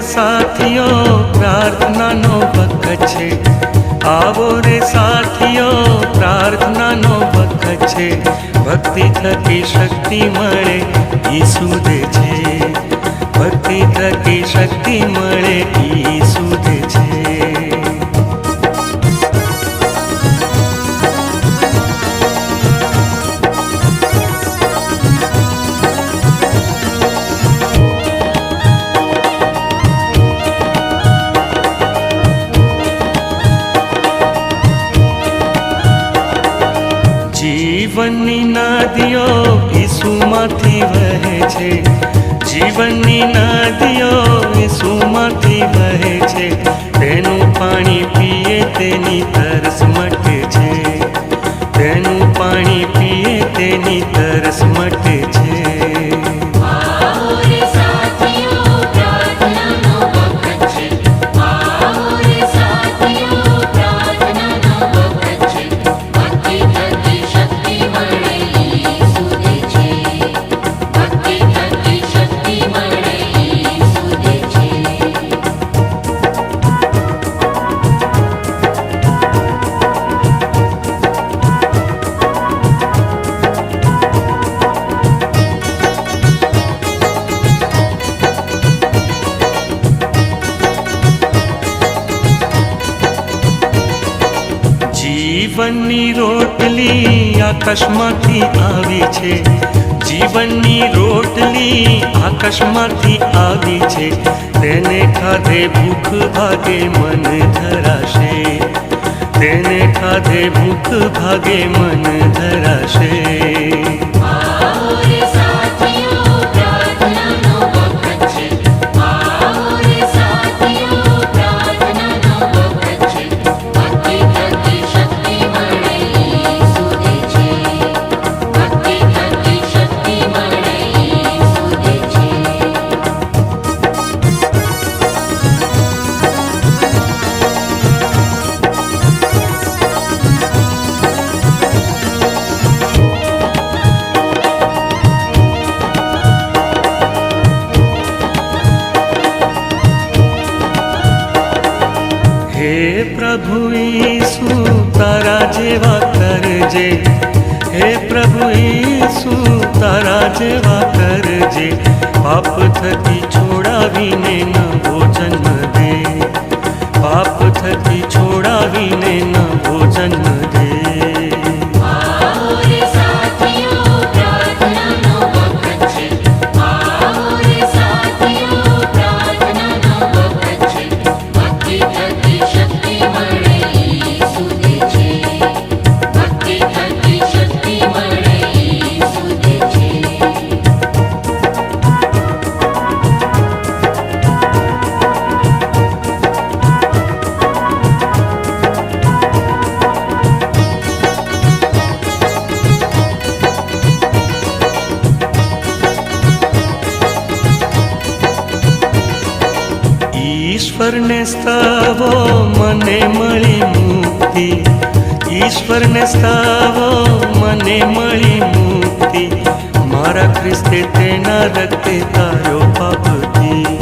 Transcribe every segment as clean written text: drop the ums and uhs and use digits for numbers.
સાથીઓ પ્રાર્થનાનો વખત છે, આવો રે સાથીઓ પ્રાર્થનાનો વખત છે. ભક્તિ થકી શક્તિ મળે ઈસુ દે છે, ભક્તિ થકી શક્તિ મળે ઈસુ દે છે. જીવનની નદીઓ ઈસુમાંથી વહે છે, જીવનની નદીઓ ઈસુમાંથી વહે છે. તેનું પાણી પીએ તેની તરસ મટે છે, તેનું પાણી પીએ તેની તરસ મટે છે. જીવનની રોટલી આકાશમાંથી આવી છે, જીવનની રોટલી આકાશમાંથી આવી છે. તેને ખાધે ભૂખ ભાગે મન ધરાશે, તેને ખાધે ભૂખ ભાગે મન ધરાશે. હે પ્રભુ ઈસુ તારા જેવા કરજે, હે પ્રભુ ઈસુ તારા જેવા કરજે. પાપ થકી છોડાવીને નવો જન્મ દે, પાપ થકી છોડાવીને નવો જન્મ દે. ઈશ્વરને સ્તવો મને મળી મુક્તિ, ઈશ્વરને સ્તવો મને મળી મુક્તિ. મારા ખ્રિસ્તે તેના રક્તે તારો પાપથી,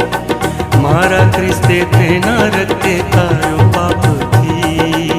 મારા ખ્રિસ્તે તેના રક્તે તારો પાપથી.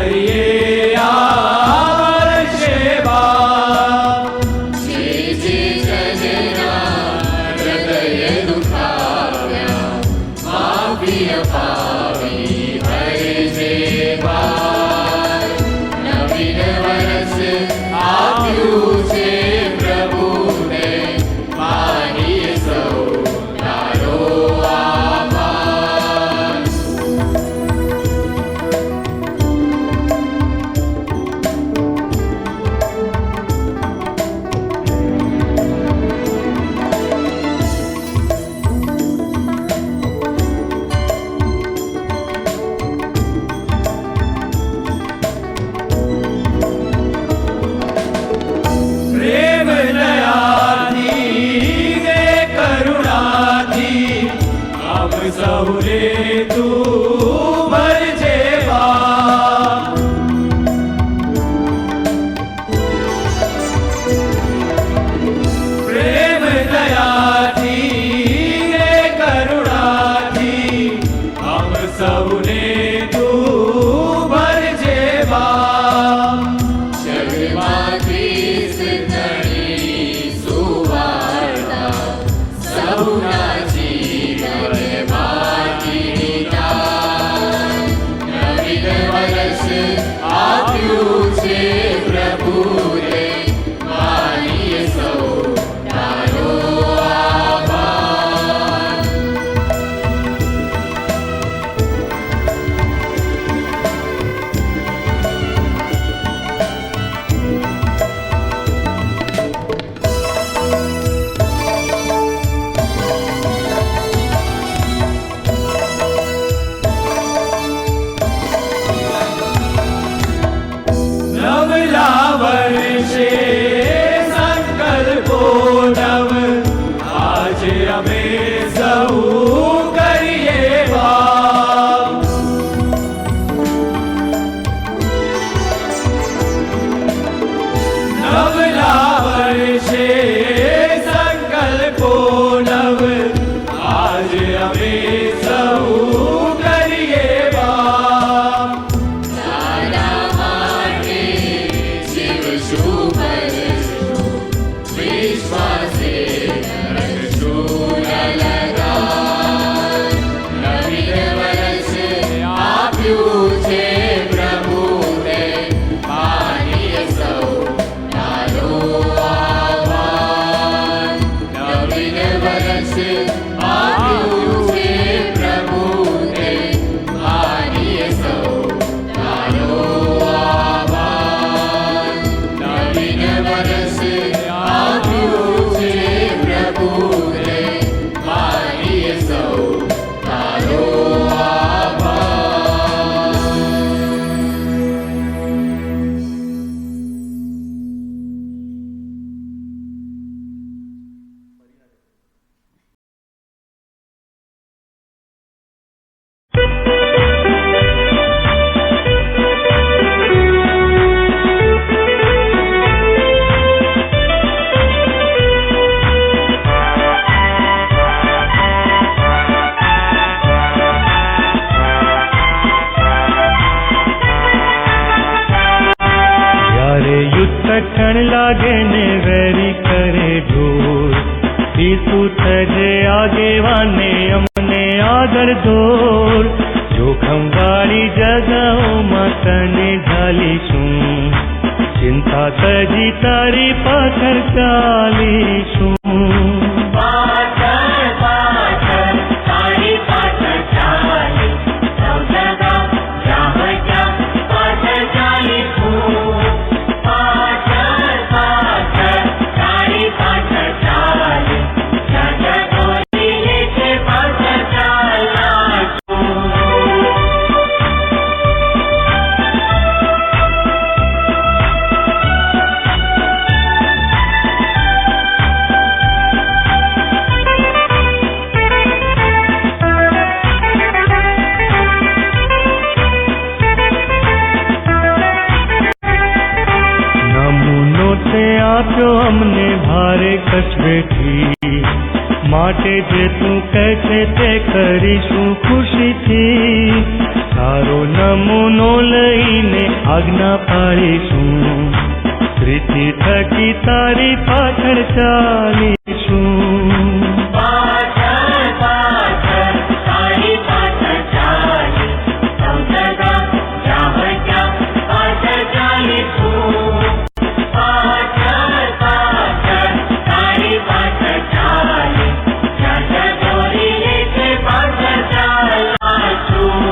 કરીએ આ વર્ષે બાપ. જે જે જનના હૃદય દુખાવ્યા માફી અપાવી હરજે બાપ. નવીન વર્ષ આપ્યું છે પ્રભુને માનીએ સૌ તારો આભાર. પ્રેમ દયાથી ને કરુણાથી આપ સૌને તું ભરજે બાપ. પ્રેમ દયાથી ને કરુણાથી આપ સૌને તું ભરજે બાપ. જગમાંથી સિદ્ધની સુવાર્તા સૌના જીવનમાંથી દાન. નવીન વર્ષ આપ્યું છે પ્રભુએ માનીએ સૌ તારો આભાર. નવલા વર્ષે સંકલ્પો નવ આજે અમે સૌ કરીએ બાપ. નવલા વર્ષે સંકલ્પો નવ આજે અમે સૌ કરીએ બાપ. તારા માટે જીવશું ભરશું વિશ્વાસે રખશું લલકાર. નવીન વર્ષ આપ્યું છે પ્રભુને માનીએ સૌ તારો આભાર. નવીન વર્ષ આપ્યું છે પ્રભુને માનીએ સૌ તારો આભાર. નવીન વર્ષ આપ્યું છે પ્રભુને માનીએ સૌ તારો આભાર. જ્યારે યુદ્ધ ઠણ લાગે ને વેરી કરે ઢોર, ઈસુ થજે આગેવાને અમને આગળ દોર. જોખમ વાળી જગાઓમાં તને ઝાલીશું, ચિંતા તજી તારી પાછળ ચાલીશું. પાછળ પાછળ તારી પાછળ ચાલી સૌ જગા રાહતા પાછળ ચાલીશું. પાછળ પાછળ તારી પાછળ ચાલી જગા દોરી લે છે પાછળ ચાલાશું. આપ્યો અમને ભારે કચવેઠી, માટે જે તું કહે છે તે કરીશું ખુશીથી. સારો નમૂનો લઈને આજ્ઞા પાળીશું, પ્રીતિ થકી તારી પાછળ ચાલીશું. પાછળ પાછળ તારી પાછળ ચાલી, સૌ સદા જ્યાં ત્યાં પાછળ ચાલીશું. પાછળ પાછળ તારી પાછળ ચાલી, જ્યાં જ્યાં દોરી લે છે પાછળ ચાલશું.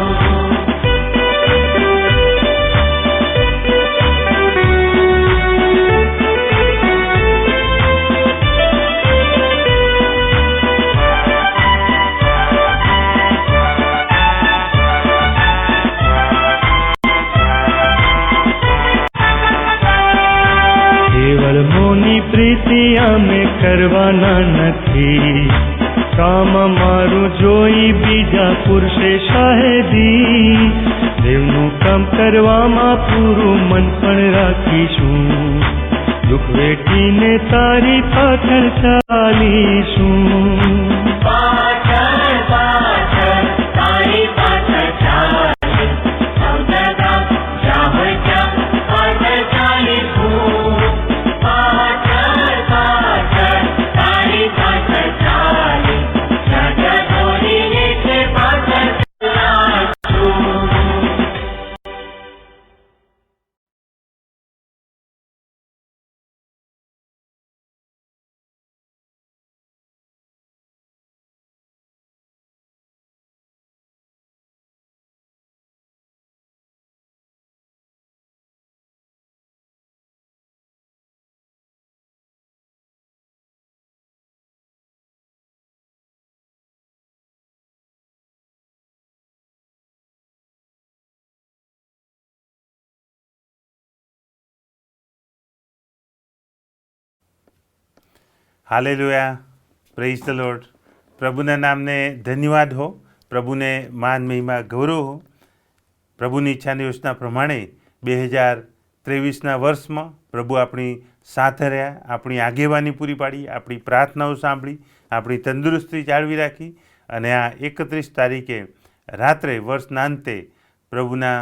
કેવળ મોની પ્રીતિ અમે કરવાના નથી, કામ મારું જોઈ બીજા પુરુષે શાહેદી. દેવનું કામ કરવામાં પૂરું મન પણ રાખીશું, દુઃખ વેઠીને તારી પાછળ ચાલીશું. પાછળ પાછળ તારી પાછળ ચાલી, સૌ સદા જ્યાં ત્યાં પાછળ ચાલીશું. પાછળ પાછળ તારી પાછળ ચાલી, જ્યાં જ્યાં દોરી લે છે પાછળ ચાલશું. Hallelujah, praise the Lord. પ્રભુના નામને ધન્યવાદ હો, પ્રભુને માન મહિમા ગૌરવ હો. પ્રભુની ઈચ્છાની યોજના પ્રમાણે 2023ના વર્ષમાં પ્રભુ આપણી સાથે રહ્યા, આપણી આગેવાની પૂરી પાડી, આપણી પ્રાર્થનાઓ સાંભળી, આપણી તંદુરસ્તી જાળવી રાખી અને આ 31 તારીખે રાત્રે વર્ષના અંતે પ્રભુના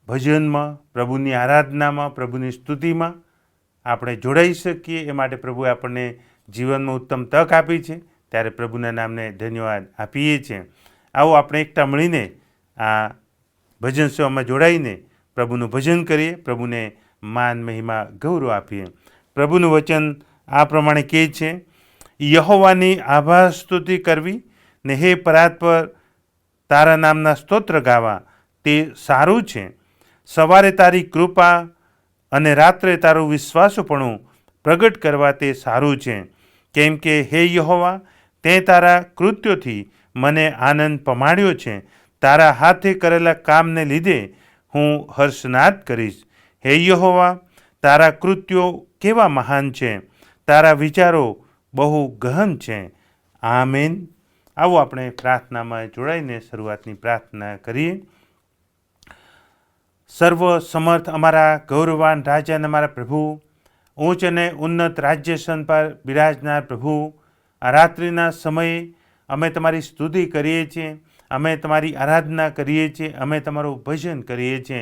ભજનમાં, પ્રભુની આરાધનામાં, પ્રભુની સ્તુતિમાં આપણે જોડાઈ શકીએ એ માટે પ્રભુએ આપણને જીવનમાં ઉત્તમ તક આપી છે. ત્યારે પ્રભુના નામને ધન્યવાદ આપીએ છીએ. આવો આપણે એકઠા મળીને આ ભજન સેવામાં જોડાઈને પ્રભુનું ભજન કરીએ, પ્રભુને માન મહિમા ગૌરવ આપીએ. પ્રભુનું વચન આ પ્રમાણે કહે છે, યહોવાની આભાર સ્તુતિ કરવી ને હે પરાત્પર તારા નામના સ્તોત્ર ગાવા તે સારું છે. સવારે તારી કૃપા અને રાત્રે તારું વિશ્વાસુપણું પ્રગટ કરવા તે સારું છે. કેમ કે હે યહોવા, તે તારા કૃત્યોથી મને આનંદ પમાડ્યો છે. તારા હાથે કરેલા કામને લીધે હું હર્ષનાદ કરીશ. હે યહોવા, તારા કૃત્યો કેવા મહાન છે, તારા વિચારો બહુ ગહન છે. આમેન. આવો આપણે પ્રાર્થનામાં જોડાઈને શરૂઆતની પ્રાર્થના કરીએ. સર્વ સમર્થ અમારા ગૌરવાન રાજા અને અમારા પ્રભુ, ઉચ્ચ અને ઉન્નત રાજ્યસન પર બિરાજનાર પ્રભુ, આ રાત્રિના સમયે અમે તમારી સ્તુતિ કરીએ છીએ, અમે તમારી આરાધના કરીએ છીએ, અમે તમારું ભજન કરીએ છીએ.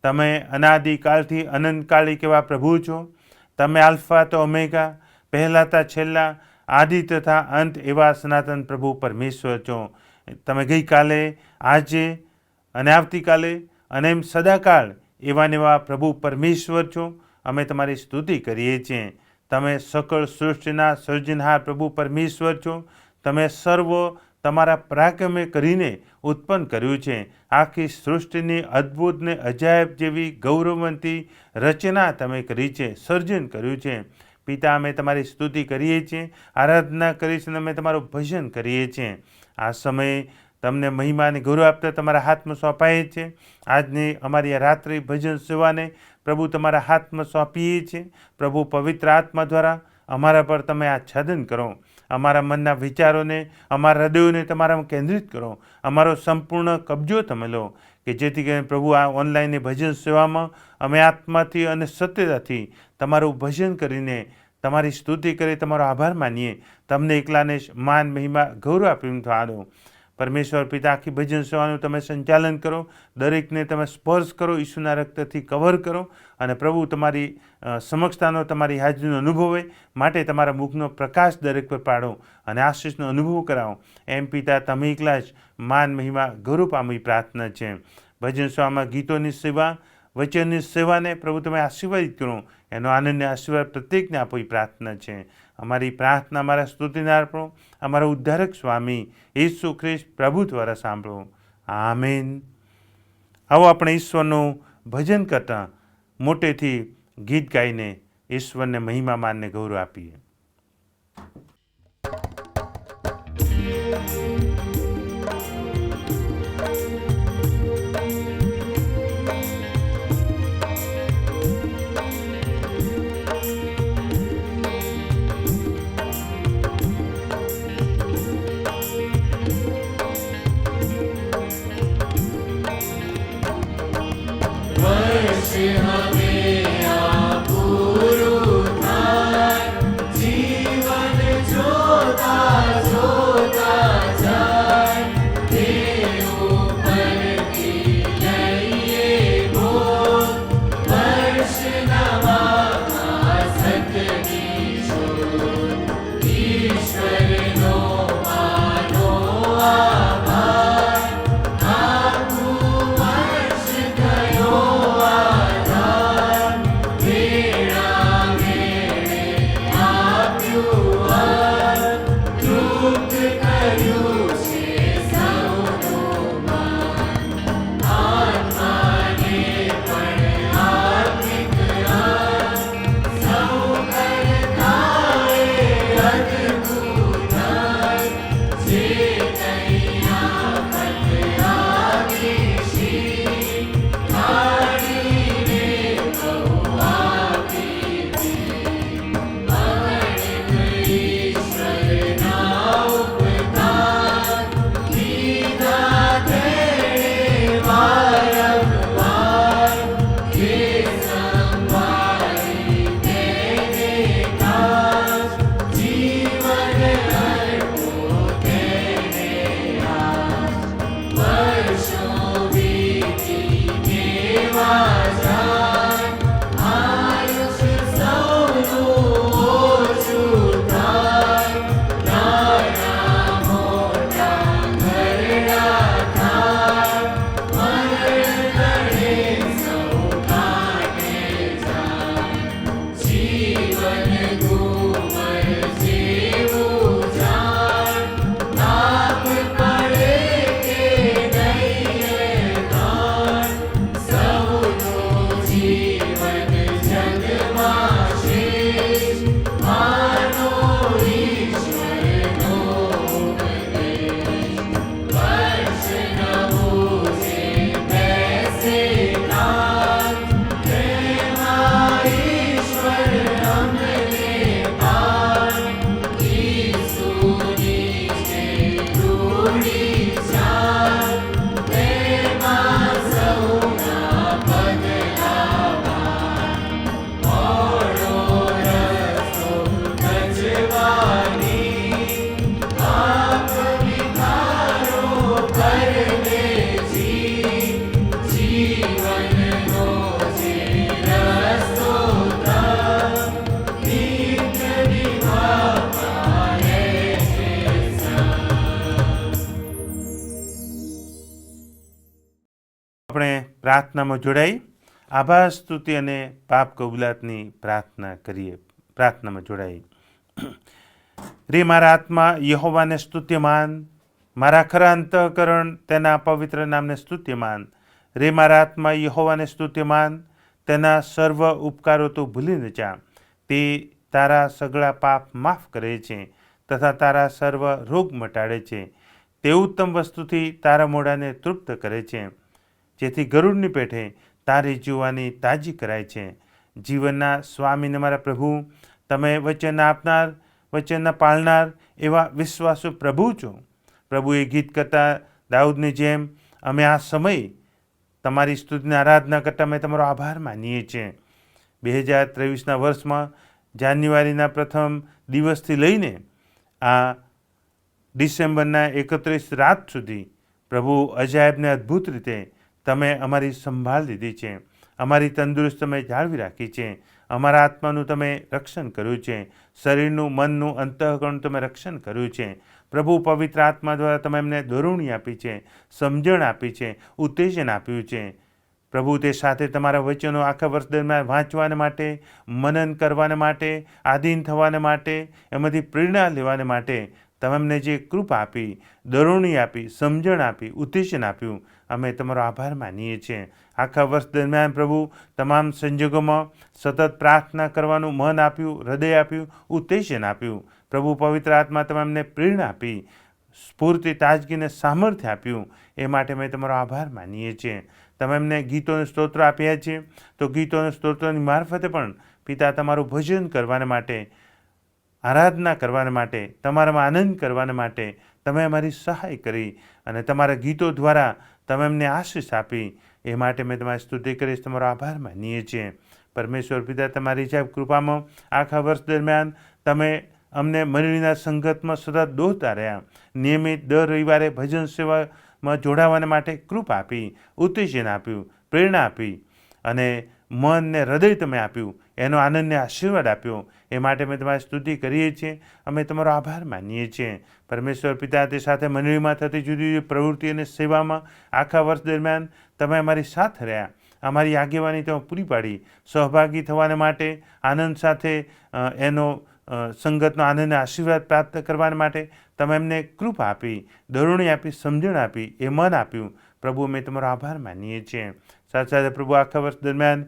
તમે અનાદિકાળથી અનંતકાળી કેવા પ્રભુ છો. તમે આલ્ફા તો ઓમેગા, પહેલાં છેલ્લા, આદિ તથા અંત એવા સનાતન પ્રભુ પરમેશ્વર છો. તમે ગઈકાલે, આજે અને આવતીકાલે અને એમ સદાકાળ એવા ને એવા પ્રભુ પરમેશ્વર છો. અમે તમારી સ્તુતિ કરીએ છીએ. તમે સકળ સૃષ્ટિના સર્જનહાર પ્રભુ પરમેશ્વર છો. તમે સર્વ તમારા પરાક્રમે કરીને ઉત્પન્ન કર્યું છે. આખી સૃષ્ટિની અદ્ભુત ને અજાયબ જેવી ગૌરવવંતી રચના તમે કરી છે, સર્જન કર્યું છે. પિતા, અમે તમારી સ્તુતિ કરીએ છીએ, આરાધના કરીએ છીએ અને અમે તમારું ભજન કરીએ છીએ. આ સમયે તમને મહિમા અને ગૌરવ આપતા તમારા હાથમાં સોંપાઈએ છીએ. આજની અમારી આ રાત્રિ ભજન સેવાને પ્રભુ તમારા હાથમાં સોંપીએ છીએ. પ્રભુ પવિત્ર આત્મા દ્વારા અમારા પર તમે આચ્છાદન કરો. અમારા મનના વિચારોને, અમારા હૃદયોને તમારામાં કેન્દ્રિત કરો. અમારો સંપૂર્ણ કબજો તમે લો, કે જેથી કરીને પ્રભુ આ ઓનલાઈનની ભજન સેવામાં અમે આત્માથી અને સત્યતાથી તમારું ભજન કરીને તમારી સ્તુતિ કરી તમારો આભાર માનીએ. તમને એકલાને માન મહિમા ગૌરવ આપીને થવા દો. પરમેશ્વર પિતા, આખી ભજન સભાનું તમે સંચાલન કરો, દરેકને તમે સ્પર્શ કરો, ઈસુના રક્તથી કવર કરો, અને પ્રભુ તમારી સમક્ષતાનો, તમારી હાજરીનો અનુભવ હોય માટે તમારા મુખનો પ્રકાશ દરેક પર પાડો અને આશીષનો અનુભવ કરાવો. એમ પિતા, તમે એકલા જ માન, મહિમા, ગૌરવ પામી પ્રાર્થના છે. ભજન સભામાં ગીતોની સેવા, વચનની સેવાને પ્રભુ તમે આશીર્વાદિત કરો, એનો આનંદને આશીર્વાદ પ્રત્યેકને આપો એ પ્રાર્થના છે. અમારી પ્રાર્થના અમારા સ્તુતિને અર્પણો, અમારા ઉદ્ધારક સ્વામી ઈસુ ખ્રિસ્ત પ્રભુ દ્વારા સાંભળો. આમેન. આવો આપણે ઈશ્વરનું ભજન કરતા મોટેથી ગીત ગાઈને ઈશ્વરને મહિમા, માનને ગૌરવ આપીએ. પ્રાર્થનામાં જોડાઈ આભાર, સ્તુતિ અને પાપ કબૂલાતની પ્રાર્થના કરીએ. પ્રાર્થનામાં જોડાઈ. રે મારા આત્મા યહોવાને સ્તુત્યમાન, મારા ખરા અંતઃકરણ તેના પવિત્ર નામને સ્તુત્યમાન. રે મારા આત્મા યહોવાને સ્તુત્યમાન, તેના સર્વ ઉપકારો તો ભૂલી ન જા. તે તારા સગળા પાપ માફ કરે છે તથા તારા સર્વ રોગ મટાડે છે. તે ઉત્તમ વસ્તુથી તારા મોઢાને તૃપ્ત કરે છે, જેથી ગરુડની પેઠે તારી જીવવાની તાજી કરાય છે. જીવનના સ્વામીને મારા પ્રભુ, તમે વચન આપનાર, વચનના પાળનાર એવા વિશ્વાસુ પ્રભુ છો. પ્રભુએ ગીત કરતા દાઉદની જેમ અમે આ સમય તમારી સ્તુતિની આરાધના કરતાં અમે તમારો આભાર માનીએ છીએ. 2023ના વર્ષમાં જાન્યુઆરીના પ્રથમ દિવસથી લઈને આ ડિસેમ્બરના 31 રાત સુધી પ્રભુ અજાયબને અદ્ભુત રીતે તમે અમારી સંભાળ લીધી છે, અમારી તંદુરસ્ત તમે જાળવી રાખી છે, અમારા આત્માનું તમે રક્ષણ કર્યું છે, શરીરનું, મનનું, અંતઃકરણનું તમે રક્ષણ કર્યું છે. પ્રભુ પવિત્ર આત્મા દ્વારા તમે એમને દોરવણી આપી છે, સમજણ આપી છે, ઉત્તેજન આપ્યું છે. પ્રભુ તે સાથે તમારા વચનો આખા વર્ષ દરમિયાન વાંચવાને માટે, મનન કરવાને માટે, આધીન થવાને માટે, એમાંથી પ્રેરણા લેવાને માટે તમે અમને જે કૃપા આપી, દોરવણી આપી, સમજણ આપી, ઉત્તેજન આપ્યું, અમે તમારો આભાર માનીએ છીએ. આખા વર્ષ દરમિયાન પ્રભુ તમામ સંજોગોમાં સતત પ્રાર્થના કરવાનું મન આપ્યું, હૃદય આપ્યું, ઉત્તેજન આપ્યું. પ્રભુ પવિત્ર આત્મા તમે અમને પ્રેરણા આપી, સ્ફૂર્તિ, તાજગીને સામર્થ્ય આપ્યું. એ માટે અમે તમારો આભાર માનીએ છીએ. તમે અમને ગીતોને સ્તોત્ર આપ્યા છે, તો ગીતોને સ્તોત્રની મારફતે પણ પિતા તમારું ભજન કરવાને માટે, આરાધના કરવાને માટે, તમારામાં આનંદ કરવાને માટે તમે અમારી સહાય કરી અને તમારા ગીતો દ્વારા તમે અમને આશીષ આપી. એ માટે મેં તમારી સ્તુતિ કરીશ, તમારો આભાર માનીએ છીએ. પરમેશ્વર પિતા, તમારી જાબ કૃપામાં આખા વર્ષ દરમિયાન તમે અમને મંડળીના સંગતમાં સતત દોરતા રહ્યા. નિયમિત દર રવિવારે ભજન સેવામાં જોડાવાને માટે કૃપા આપી, ઉત્તેજન આપ્યું, પ્રેરણા આપી અને મન ને હૃદય તમે આપ્યું, એનો આનંદને આશીર્વાદ આપ્યો. એ માટે અમે તમારી સ્તુતિ કરીએ છીએ, અમે તમારો આભાર માનીએ છીએ. પરમેશ્વર પિતા, તે સાથે મંડળીમાં થતી જુદી જુદી પ્રવૃત્તિ અને સેવામાં આખા વર્ષ દરમિયાન તમે અમારી સાથે રહ્યા, અમારી આગેવાની તમે પૂરી પાડી. સહભાગી થવાને માટે, આનંદ સાથે એનો સંગતનો આનંદ આશીર્વાદ પ્રાપ્ત કરવા માટે તમે એમને કૃપા આપી, દોરવણી આપી, સમજણ આપી, એ મન આપ્યું. પ્રભુ, અમે તમારો આભાર માનીએ છીએ. સાથે સાથે પ્રભુ આખા વર્ષ દરમિયાન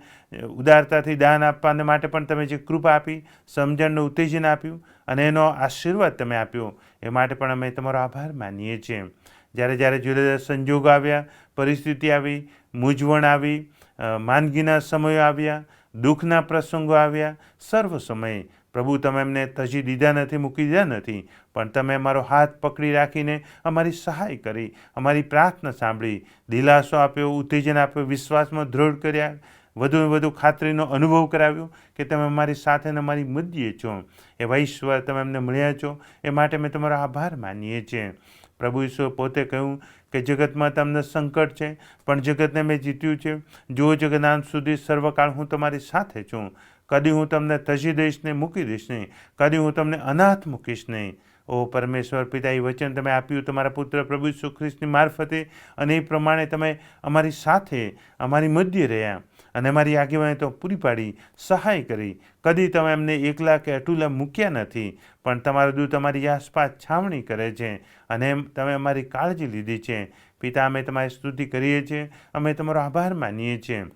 ઉદારતાથી દાન આપવાને માટે પણ તમે જે કૃપા આપી, સમજણનું ઉત્તેજન આપ્યું અને એનો આશીર્વાદ તમે આપ્યો, એ માટે પણ અમે તમારો આભાર માનીએ છીએ. જ્યારે જ્યારે જુદા જુદા સંજોગો આવ્યા, પરિસ્થિતિ આવી, મૂંઝવણ આવી, માંદગીના સમયો આવ્યા, દુઃખના પ્રસંગો આવ્યા, સર્વ સમયે પ્રભુ તમે એમને તજી દીધા નથી, મૂકી દીધા નથી, પણ તમે અમારો હાથ પકડી રાખીને અમારી સહાય કરી, અમારી પ્રાર્થના સાંભળી, દિલાસો આપ્યો, ઉત્તેજન આપ્યો, વિશ્વાસમાં દૃઢ કર્યા, વધુ વધુ ખાતરીનો અનુભવ કરાવ્યો કે તમે અમારી સાથે અને અમારી મધ્યે છો. એવા ઈશ્વર તમે અમને મળ્યા છો, એ માટે અમે તમારો આભાર માનીએ છીએ. પ્રભુ ઈશ્વર પોતે કહ્યું કે જગતમાં તમને સંકટ છે, પણ જગતને મેં જીત્યું છે. જો જગદાંત સુધી સર્વકાળ હું તમારી સાથે છું. કદી હું તમને તજી દઈશ નહીં, મૂકી દઈશ નહીં, કદી હું તમને અનાથ મૂકીશ નહીં. ઓ પરમેશ્વર પિતા, એ વચન તમે આપ્યું તમારા પુત્ર પ્રભુ ઈસુ ખ્રિસ્તની મારફતે, અને એ પ્રમાણે તમે અમારી સાથે, અમારી મધ્ય રહ્યા અને અમારી આગેવાની તો પૂરી પાડી, સહાય કરી. કદી તમે એમને એકલા કે અટુલા મૂક્યા નથી, પણ તમારો દૂત અમારી આસપાસ છાવણી કરે છે અને તમે અમારી કાળજી લીધી છે. પિતા, અમે તમારી સ્તુતિ કરીએ છીએ, અમે તમારો આભાર માનીએ છીએ.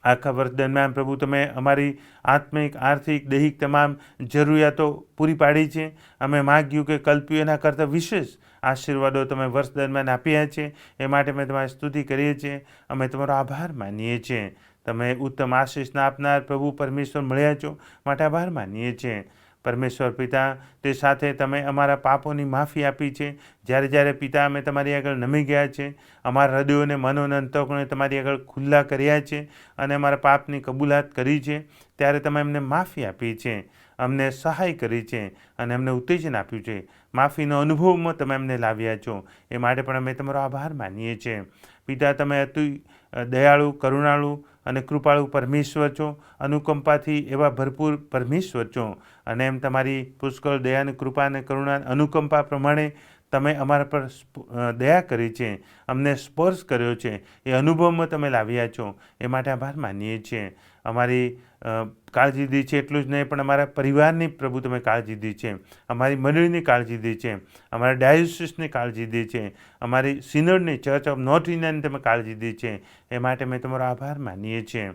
આખા વર્ષ દરમિયાન પ્રભુ તમે અમારી આત્મિક, આર્થિક, દૈહિક તમામ જરૂરિયાતો પૂરી પાડી છે. અમે માગ્યું કે કલ્પ્યું એના કરતાં વિશેષ આશીર્વાદો તમે વર્ષ દરમિયાન આપ્યા છે. એ માટે અમે તમારી સ્તુતિ કરીએ છીએ, અમે તમારો આભાર માનીએ છીએ. તમે ઉત્તમ આશીષના આપનાર પ્રભુ પરમેશ્વર મળ્યા છો, માટે આભાર માનીએ છીએ. પરમેશ્વર પિતા, તે સાથે તમે અમારા પાપોની માફી આપી છે. જ્યારે જ્યારે પિતા અમે તમારી આગળ નમી ગયા છે, અમારા હૃદયોને, મનોને, અંતઃકરણને તમારી આગળ ખુલ્લા કર્યા છે અને અમારા પાપની કબૂલાત કરી છે, ત્યારે તમે અમને માફી આપી છે, અમને સહાય કરી છે અને અમને ઉત્તેજન આપ્યું છે. માફીનો અનુભવમાં તમે અમને લાવ્યા છો, એ માટે પણ અમે તમારો આભાર માનીએ છીએ. પિતા, તમે અતિ દયાળુ, કરુણાળુ અને કૃપાળુ પરમેશ્વર છો, અનુકંપાથી એવા ભરપૂર પરમેશ્વર છો. અને એમ તમારી પુષ્કળ દયાની, કૃપા અને કરુણા, અનુકંપા પ્રમાણે તમે અમારા પર દયા કરી છે, અમને સ્પર્શ કર્યો છે, એ અનુભવમાં તમે લાવ્યા છો, એ માટે આભાર માનીએ છીએ. અમારી કાળજી લીધી છે એટલું જ નહીં, પણ અમારા પરિવારની પ્રભુ તમે કાળજી લીધી છે, અમારી મંડળીની કાળજી લીધી છે, અમારા ડાયોસિસની કાળજી લીધી છે, અમારી સિનડની, ચર્ચ ઓફ નોર્થ ઇન્ડિયાની તમે કાળજી લીધી છે. એ માટે અમે તમારો આભાર માનીએ છીએ.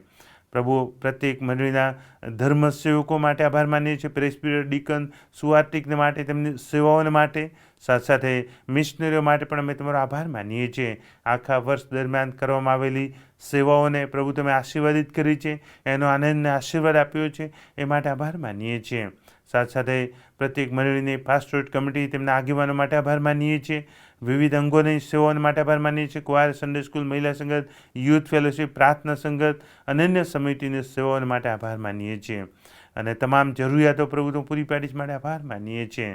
પ્રભુ, પ્રત્યેક મંડળીના ધર્મસેવકો માટે આભાર માનીએ છીએ, પ્રેસ્બિટર, ડીકન, સુવાર્તિકને માટે, તેમની સેવાઓને માટે, સાથે સાથે મિશનરીઓ માટે પણ અમે તમારો આભાર માનીએ છીએ. આખા વર્ષ દરમિયાન કરવામાં આવેલી સેવાઓને પ્રભુ તમે આશીર્વાદિત કરી છે, એનો આનંદને આશીર્વાદ આપ્યો છે, એ માટે આભાર માનીએ છીએ. સાથે સાથે પ્રત્યેક મંડળીની પાસ્ટોરેટ કમિટી, તેમના આગેવાનો માટે આભાર માનીએ છીએ. વિવિધ અંગોની સેવાઓ માટે આભાર માનીએ છીએ. ક્વાયર, સન્ડે સ્કૂલ, મહિલા સંગત, યુથ ફેલોશિપ, પ્રાર્થના સંગત, અનન્ય સમિતિની સેવાઓ માટે આભાર માનીએ છીએ. અને તમામ જરૂરિયાતો પ્રભુ તું પૂરી પાડીશ માટે આભાર માનીએ છીએ.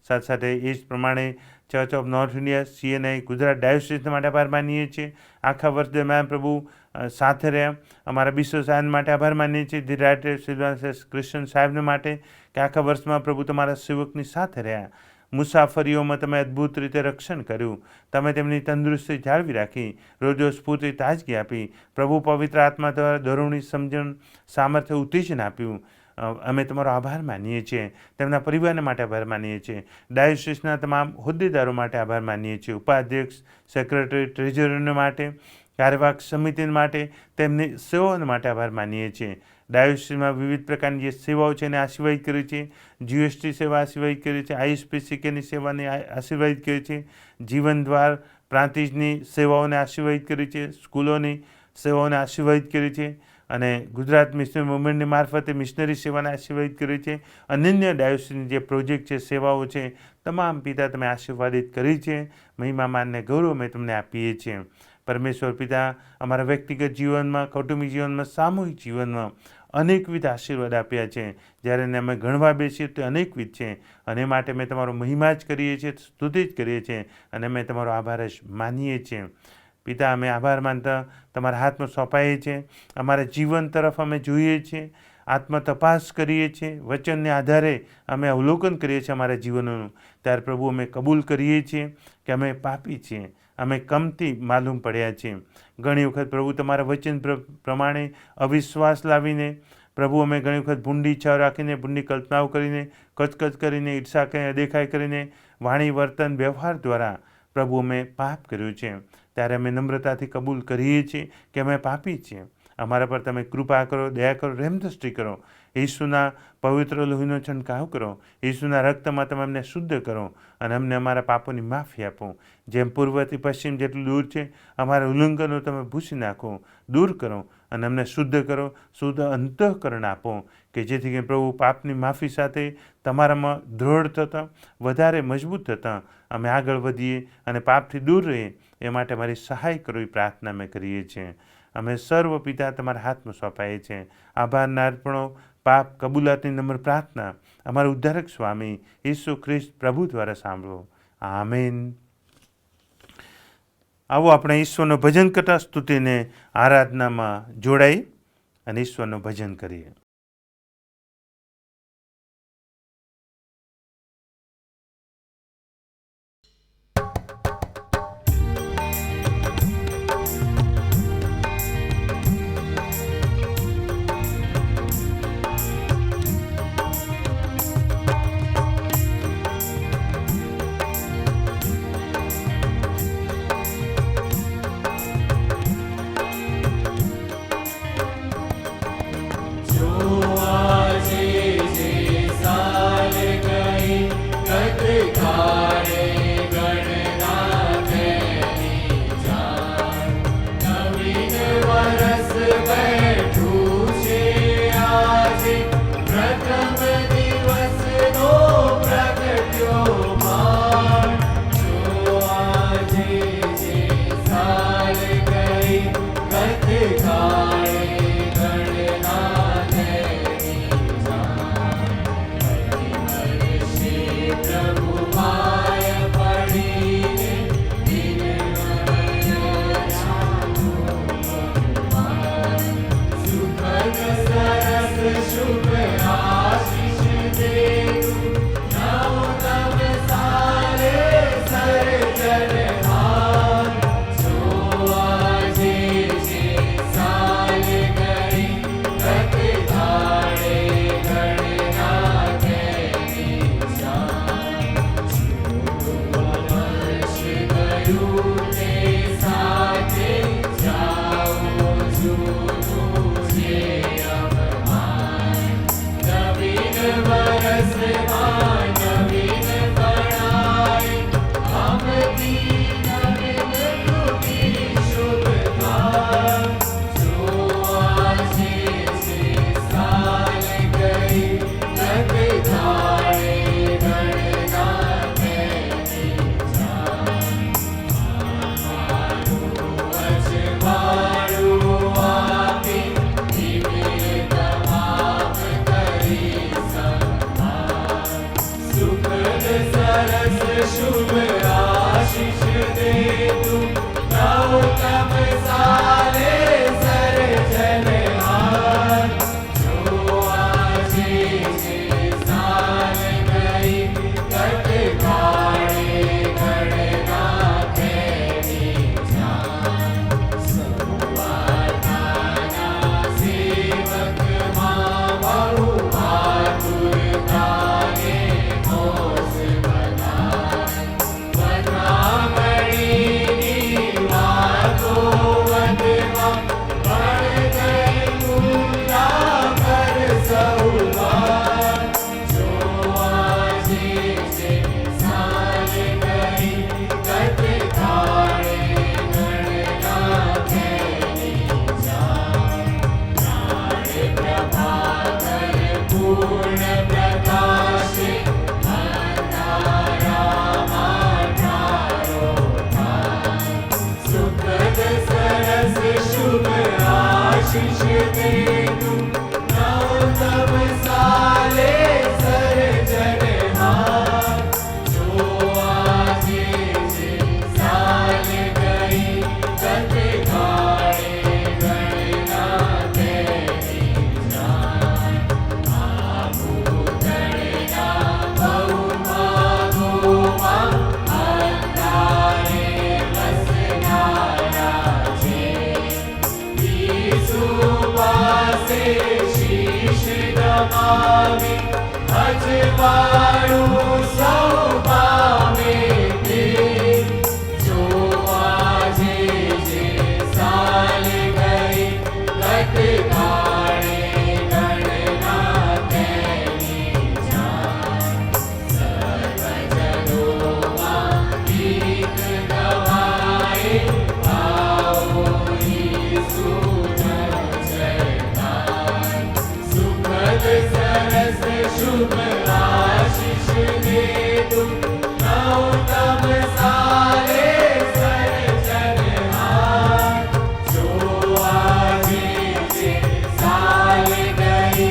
સાથે સાથે એ જ પ્રમાણે Church of North India CNI Gujarat diocese માટે આભાર માનીએ છીએ. આખા વર્ષ દરમિયાન પ્રભુ સાથે રહ્યા. અમારા બિશ્વ સાહેબ માટે આભાર માનીએ છીએ, ધી રાઇટ સિલ્વાન્સ ક્રિશ્ચન સાહેબને માટે કે આખા વર્ષમાં પ્રભુ તમારા સેવકની સાથે રહ્યા. મુસાફરીઓમાં તમે અદ્ભુત રીતે રક્ષણ કર્યું, તમે તેમની તંદુરસ્તી જાળવી રાખી, રોજો સ્ફૂર્તિ તાજગી આપી. પ્રભુ પવિત્ર આત્મા દ્વારા દરોની સમજણ સામર્થ્ય ઉત્તેજન આપ્યું. અમે તમારો આભાર માનીએ છીએ. તેમના પરિવારને માટે આભાર માનીએ છીએ. ડાયોસિસના તમામ હોદ્દેદારો માટે આભાર માનીએ છીએ. ઉપાધ્યક્ષ, સેક્રેટરી, ટ્રેઝરરને માટે, કાર્યવાહક સમિતિ માટે, તેમની સેવાઓ માટે આભાર માનીએ છીએ. ડાયોસિસમાં વિવિધ પ્રકારની જે સેવાઓ છે એને આશીર્વાદિત કરી છે. GST સેવા આશીર્વાદિત કરી છે. ISPCKની સેવાને આશીર્વાદિત કરી છે. જીવન દ્વાર પ્રાંતિજની સેવાઓને આશીર્વાદિત કરી છે. સ્કૂલોની સેવાઓને આશીર્વાદિત કરી છે. અને ગુજરાત મિશનરી મુવમેન્ટની મારફતે મિશનરી સેવાને આશીર્વાદિત કરી છે. અનન્ય ડાયોસિસની જે પ્રોજેક્ટ છે, સેવાઓ છે, તમામ પિતા તમે આશીર્વાદિત કરી છે. મહિમા, માનને ગૌરવ અમે તમને આપીએ છીએ. પરમેશ્વર પિતા, અમારા વ્યક્તિગત જીવનમાં, કૌટુંબિક જીવનમાં, સામૂહિક જીવનમાં અનેકવિધ આશીર્વાદ આપ્યા છે. જ્યારે એને અમે ગણવા બેસીએ તો અનેકવિધ છે. અને માટે અમે તમારો મહિમા જ કરીએ છીએ, સ્તુતિ જ કરીએ છીએ, અને અમે તમારો આભાર જ માનીએ છીએ. પિતા, અમે આભાર માનતા તમારા હાથમાં સોંપાઈએ છીએ. અમારા જીવન તરફ અમે જોઈએ છીએ, આત્મ તપાસ કરીએ છીએ, વચનને આધારે અમે અવલોકન કરીએ છીએ અમારા જીવનોનું. ત્યારે પ્રભુ અમે કબૂલ કરીએ છીએ કે અમે પાપી છીએ, અમે કમથી માલુમ પડ્યા છીએ. ઘણી વખત પ્રભુ તમારા વચન પ્રમાણે અવિશ્વાસ લાવીને, પ્રભુ અમે ઘણી વખત ભૂંડી ઈચ્છાઓ રાખીને, ભૂંડી કલ્પનાઓ કરીને, કચકચ કરીને, ઈર્ષા કરીને, અદેખાઈ કરીને, વાણી, વર્તન, વ્યવહાર દ્વારા પ્રભુ અમે પાપ કર્યું છે. ત્યારે અમે નમ્રતાથી કબૂલ કરીએ છીએ કે અમે પાપી છીએ. અમારા પર તમે કૃપા કરો, દયા કરો, રહેમ દ્રષ્ટિ કરો. ઈસુના પવિત્ર લોહીનો છંટકાવ કરો. ઈસુના રક્તમાં તમે અમને શુદ્ધ કરો અને અમને અમારા પાપોની માફી આપો. જેમ પૂર્વથી પશ્ચિમ જેટલું દૂર છે, અમારા ઉલ્લંઘનો તમે ભૂસી નાખો, દૂર કરો અને અમને શુદ્ધ કરો, શુદ્ધ અંતઃકરણ આપો, કે જેથી કરીને પ્રભુ પાપની માફી સાથે તમારામાં દૃઢ થતાં, વધારે મજબૂત થતાં અમે આગળ વધીએ અને પાપથી દૂર રહીએ. એ માટે અમારી સહાય કરો એ પ્રાર્થના અમે કરીએ છીએ. અમે સર્વ પિતા તમારા હાથમાં સોંપાઈએ છીએ. આભારના અર્પણો, પાપ કબૂલાતની નમ્ર પ્રાર્થના અમારા ઉદ્ધારક સ્વામી ઈસુ ખ્રિસ્ત પ્રભુ દ્વારા સાંભળો. આમેન. આવો આપણે ઈશ્વરનું ભજન કરતા સ્તુતિને આરાધનામાં જોડાઈ અને ઈશ્વરનું ભજન કરીએ. જો सेतु नवतम साले सर्जनहार जो आजे जे साल गई गत काळे गणना तेरी जान आभूतणना बहुमागोમાં અંધારે વસનારા છે ઈસુવાસે શીશ નમાવી અજવાળું સૌ પામે તે જો આજે જે સાલ ગઈ ગત કાળે ગણના તેની જાન સર્વજનોમાં ગીત ગવાય આવો ઈસુના જયકાર સુખદ સરસ શુભ આશીષ દેતુ નવતમ સાલે સર્જનહાર જો આજે જે સાલ ગઈ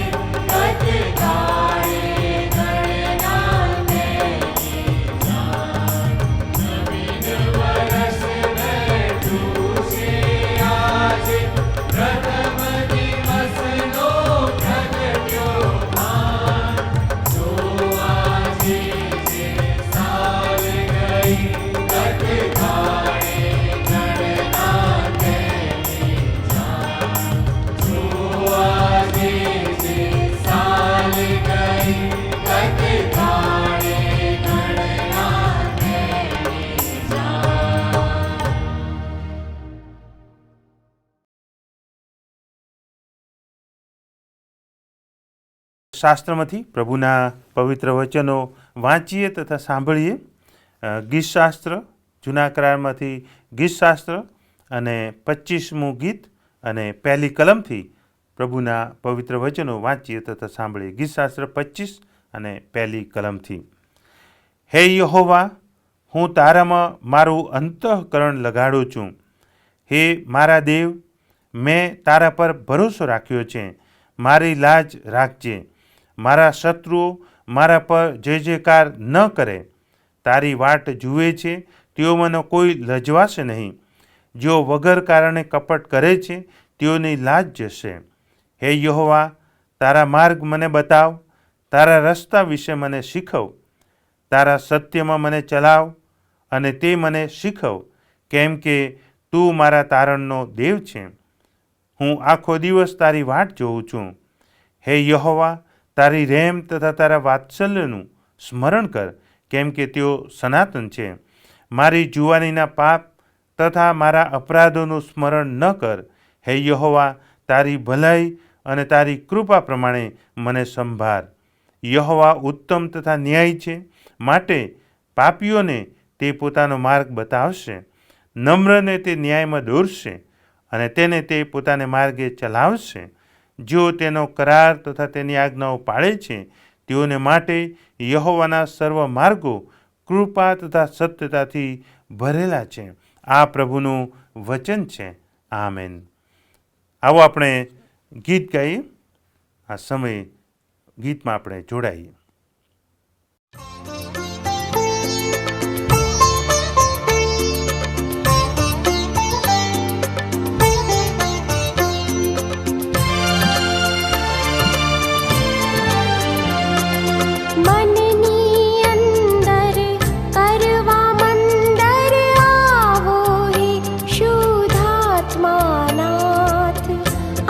ગત કાળે ગણના તેની જાન નવીન વર્ષ બેઠું છે આજે પ્રથમ દિવસનો પ્રગટ્યો ભાન જો આજે જે સાલ ગઈ ગત કાળે ગણના તેની જાન જો આજે જે સાલ ગઈ ગત કાળે ગણના તેની જાન શાસ્ત્રમાંથી પ્રભુના પવિત્ર વચનો વાંચીએ તથા સાંભળીએ. ગીતશાસ્ત્ર, જૂના કરારમાંથી ગીતશાસ્ત્ર અને 25મું ગીત અને પહેલી કલમથી પ્રભુના પવિત્ર વચનો વાંચીએ તથા સાંભળીએ. ગીતશાસ્ત્ર 25 અને પહેલી કલમથી. હે યહોવા, હું તારામાં મારું અંતઃકરણ લગાડું છું. હે મારા દેવ, મેં તારા પર ભરોસો રાખ્યો છે. મારી લાજ રાખજે. મારા શત્રુઓ મારા પર જય જયકાર ન કરે. તારી વાટ જુએ છે તેઓ મને કોઈ લજવાશે નહીં. જેઓ વગર કારણે કપટ કરે છે તેઓની લાજ જશે. હે યહોવા, તારા માર્ગ મને બતાવ. તારા રસ્તા વિશે મને શીખવ. તારા સત્યમાં મને ચલાવ અને તે મને શીખવ, કેમ કે તું મારા તારણનો દેવ છે. હું આખો દિવસ તારી વાટ જોઉં છું. હે યહોવા, તારી રહેમ તથા તારા વાત્સલ્યનું સ્મરણ કર, કેમ કે તેઓ સનાતન છે. મારી જુવાનીના પાપ તથા મારા અપરાધોનું સ્મરણ ન કર. હે યહોવા, તારી ભલાઈ અને તારી કૃપા પ્રમાણે મને સંભાળ. યહોવા ઉત્તમ તથા ન્યાયી છે, માટે પાપીઓને તે પોતાનો માર્ગ બતાવશે. નમ્રને તે ન્યાયમાં દોરશે અને તેને તે પોતાને માર્ગે ચલાવશે. જેઓ તેનો કરાર તથા તેની આજ્ઞાઓ પાળે છે તેઓને માટે યહોવાના સર્વ માર્ગો કૃપા તથા સત્યતાથી ભરેલા છે. આ પ્રભુનું વચન છે. આમેન. આવો આપણે ગીત ગાઈએ. આ સમયે ગીતમાં આપણે જોડાઈએ.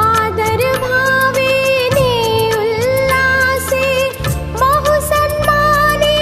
આદર ભાવે ને ઉલ્લાસે બહુ સન્માને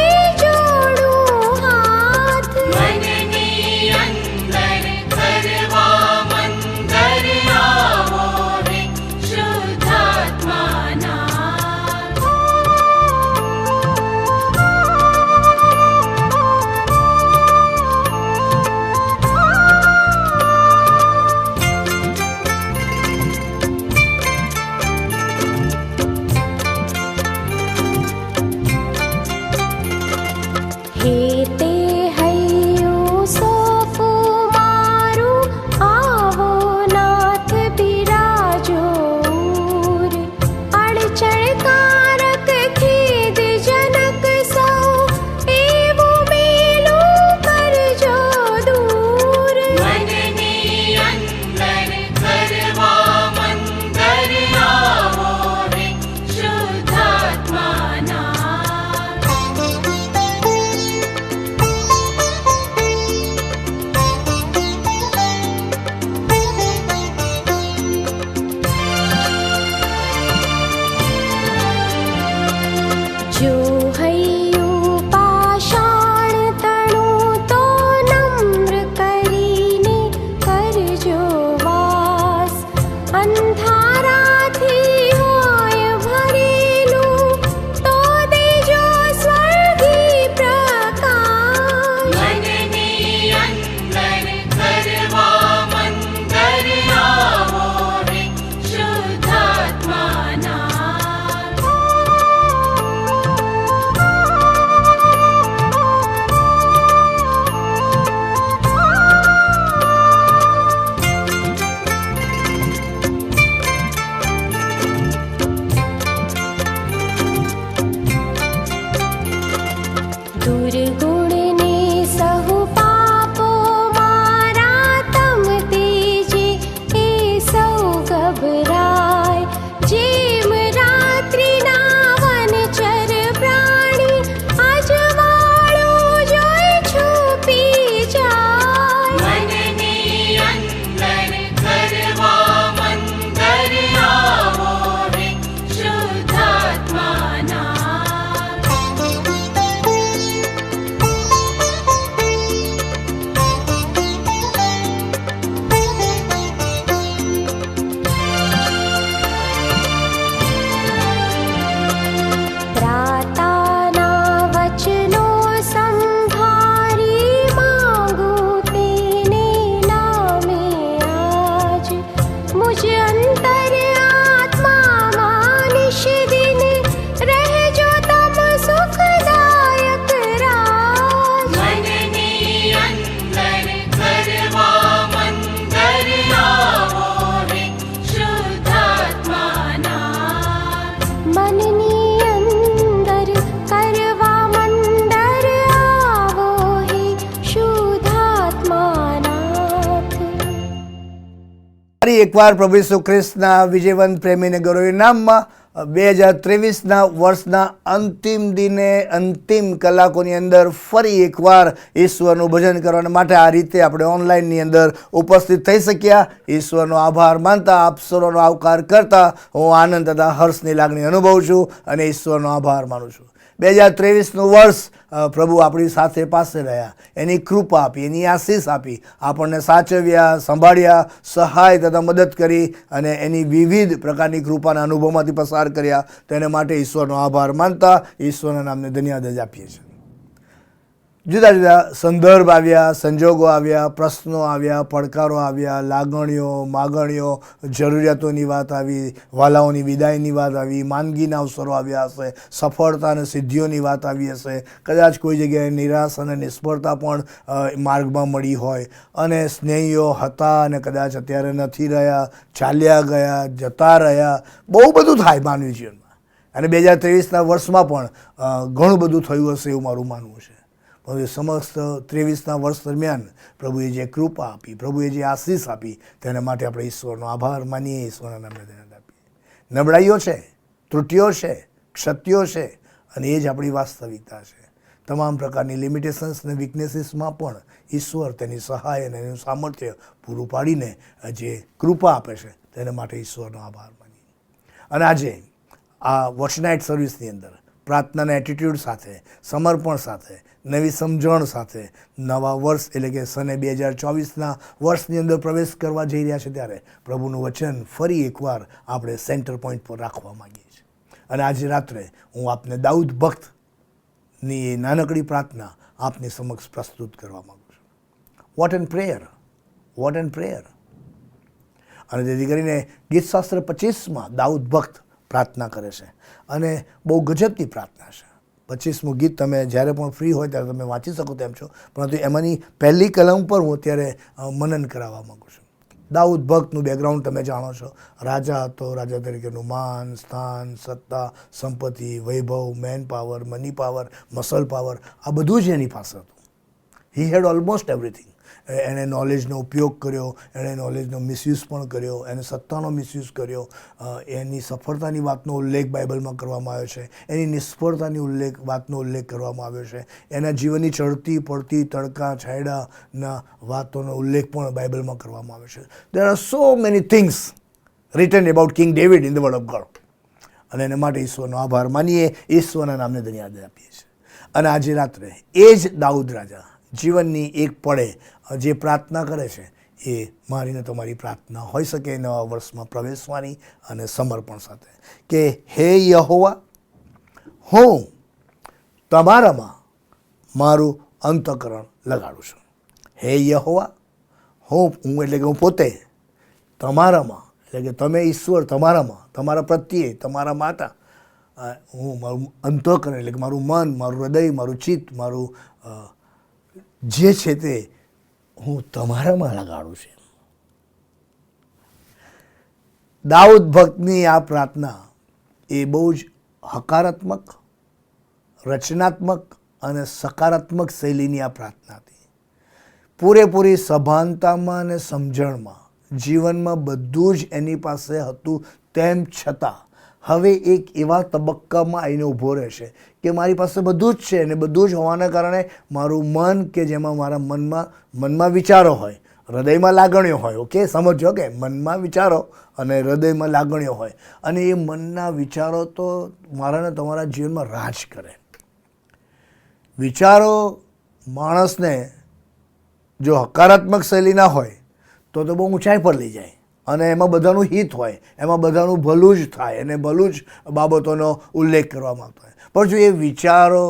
ફરી એકવાર પ્રભુ ઈસુ ખ્રિસ્તના વિજયવંત પ્રેમીને ગૌરવી નામમાં 2023ના વર્ષના અંતિમ દિને અંતિમ કલાકોની અંદર ફરી એકવાર ઈશ્વરનું ભજન કરવા માટે આ રીતે આપણે ઓનલાઈનની અંદર ઉપસ્થિત થઈ શક્યા. ઈશ્વરનો આભાર માનતા, આપ સર્વનો આવકાર કરતા હું આનંદ તથા હર્ષની લાગણી અનુભવું છું અને ઈશ્વરનો આભાર માનું છું. 2023નું વર્ષ પ્રભુ આપણી સાથે પાસે રહ્યા, એની કૃપા આપી, એની આશીષ આપી, આપણને સાચવ્યા, સંભાળ્યા, સહાય તથા મદદ કરી અને એની વિવિધ પ્રકારની કૃપાના અનુભવમાંથી પસાર કર્યા. તેને માટે ઈશ્વરનો આભાર માનતા ઈશ્વરના નામને ધન્યવાદ આપીએ છીએ. જુદા જુદા સંદર્ભ આવ્યા, સંજોગો આવ્યા, પ્રશ્નો આવ્યા, પડકારો આવ્યા, લાગણીઓ, માગણીઓ, જરૂરિયાતોની વાત આવી, વાલાઓની વિદાયની વાત આવી, માંદગીના અવસરો આવ્યા હશે, સફળતા અને સિદ્ધિઓની વાત આવી હશે, કદાચ કોઈ જગ્યાએ નિરાશ અને નિષ્ફળતા પણ માર્ગમાં મળી હોય અને સ્નેહીઓ હતા અને કદાચ અત્યારે નથી રહ્યા, ચાલ્યા ગયા, જતા રહ્યા, બહુ બધું થાય માનવી જીવનમાં. અને 2023ના વર્ષમાં પણ ઘણું બધું થયું હશે એવું મારું માનવું છે. હવે સમસ્ત 23ના વર્ષ દરમિયાન પ્રભુએ જે કૃપા આપી, પ્રભુએ જે આશીષ આપી, તેના માટે આપણે ઈશ્વરનો આભાર માનીએ, ઈશ્વરના નામને ધન્યવાદ આપીએ. નબળાઈઓ છે, ત્રુટિઓ છે, ક્ષતિઓ છે અને એ જ આપણી વાસ્તવિકતા છે. તમામ પ્રકારની લિમિટેશન્સ અને વીકનેસીસમાં પણ ઈશ્વર તેની સહાય અને એનું સામર્થ્ય પૂરું પાડીને જે કૃપા આપે છે તેના માટે ઈશ્વરનો આભાર માનીએ. અને આજે આ વોચ નાઇટ સર્વિસની અંદર પ્રાર્થનાના એટીટ્યૂડ સાથે, સમર્પણ સાથે, નવી સમજણ સાથે નવા વર્ષ એટલે કે સને 2024ના વર્ષની અંદર પ્રવેશ કરવા જઈ રહ્યા છે ત્યારે પ્રભુનું વચન ફરી એકવાર આપણે સેન્ટર પોઈન્ટ પર રાખવા માંગીએ છીએ. અને આજે રાત્રે હું આપને દાઉદ ભક્તની નાનકડી પ્રાર્થના આપની સમક્ષ પ્રસ્તુત કરવા માગું છું. What an prayer, what an prayer. અને જેથી કરીને ગીતશાસ્ત્ર 25માં દાઉદ ભક્ત પ્રાર્થના કરે છે અને બહુ ગજબની પ્રાર્થના છે. 25મું ગીત તમે જ્યારે પણ ફ્રી હોય ત્યારે તમે વાંચી શકો તેમ છો, પરંતુ એમાંની પહેલી કલમ પર હું અત્યારે મનન કરાવવા માગું છું. દાઉદ ભક્તનું બેકગ્રાઉન્ડ તમે જાણો છો. રાજા હતો, રાજા તરીકેનું માન, સ્થાન, સત્તા, સંપત્તિ, વૈભવ, man power, money power, muscle power, આ બધું જ એની પાસે હતું. He had almost everything. એણે નોલેજનો ઉપયોગ કર્યો, એણે નોલેજનો મિસયુઝ પણ કર્યો, એણે સત્તાનો મિસયુઝ કર્યો. એની સફળતાની વાતનો ઉલ્લેખ બાઇબલમાં કરવામાં આવ્યો છે, એની નિષ્ફળતાની વાતનો ઉલ્લેખ કરવામાં આવ્યો છે, એના જીવનની ચડતી પડતી તડકા છાંયડાના વાતોનો ઉલ્લેખ પણ બાઇબલમાં કરવામાં આવ્યો છે. There are so many things return about king David in the word of God. અને એના માટે ઈશ્વરનો આભાર માનીએ, ઈશ્વરના નામને ધન્યવાદ આપીએ છીએ. અને આજે રાત્રે એ જ દાઉદ રાજા જીવનની એક પળે જે પ્રાર્થના કરે છે એ મારી ને તમારી પ્રાર્થના હોઈ શકે નવા વર્ષમાં પ્રવેશવાની અને સમર્પણ સાથે કે હે યહોવા, હું તમારામાં મારું અંતઃકરણ લગાડું છું. હે યહોવા, હું એટલે કે હું પોતે તમારામાં, એટલે કે તમે ઈશ્વર તમારામાં, તમારા પ્રત્યે, તમારા માતા, હું મારું અંતઃકરણ એટલે કે મારું મન, મારું હૃદય, મારું ચિત્ત, મારું જે છે તે હું તમારામાં લગાડું છું. દાઉદ ભક્તની આ પ્રાર્થના એ બહુ જ હકારાત્મક, રચનાત્મક અને સકારાત્મક શૈલીની આ પ્રાર્થના હતી. પૂરેપૂરી સભાનતામાં અને સમજણમાં, જીવનમાં બધું જ એની પાસે હતું, તેમ છતાં હવે એક એવા તબક્કામાં આવીને ઊભો રહેશે કે મારી પાસે બધું જ છે અને બધું જ હોવાના કારણે મારું મન કે જેમાં મારા મનમાં વિચારો હોય, હૃદયમાં લાગણીઓ હોય, ઓકે સમજો કે મનમાં વિચારો અને હૃદયમાં લાગણીઓ હોય અને એ મનના વિચારો તો મારા ને તમારા જીવનમાં રાજ કરે. વિચારો માણસને જો હકારાત્મક શૈલીના હોય તો બહુ ઊંચાઈ પર લઈ જાય અને એમાં બધાનું હિત હોય, એમાં બધાનું ભલું જ થાય અને ભલું જ બાબતોનો ઉલ્લેખ કરવામાં આવતો હોય. પણ જો એ વિચારો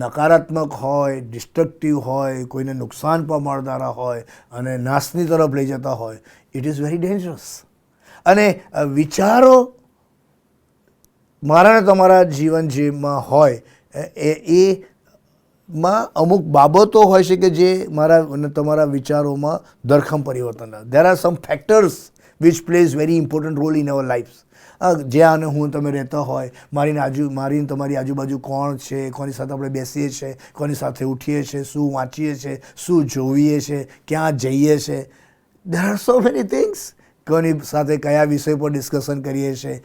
નકારાત્મક હોય, ડિસ્ટ્રક્ટિવ હોય, કોઈને નુકસાન પહોંચાડનારા હોય અને નાશની તરફ લઈ જતા હોય, ઇટ ઇઝ વેરી ડેન્જરસ. અને વિચારો મારા ને તમારા જીવન જેમાં હોય એમાં અમુક બાબતો હોય છે કે જે મારા અને તમારા વિચારોમાં ધરખમ પરિવર્તન લાવે. There are some factors which plays very important role in our lives. જ્યાં અને હું તમે રહેતા હોય, મારી તમારી આજુબાજુ કોણ છે, કોની સાથે આપણે બેસીએ છીએ, કોની સાથે ઉઠીએ છીએ, શું વાંચીએ છીએ, શું જોઈએ છે, ક્યાં જઈએ છીએ. There are so many things કોની સાથે કયા વિષય પર ડિસ્કશન કરીએ છીએ,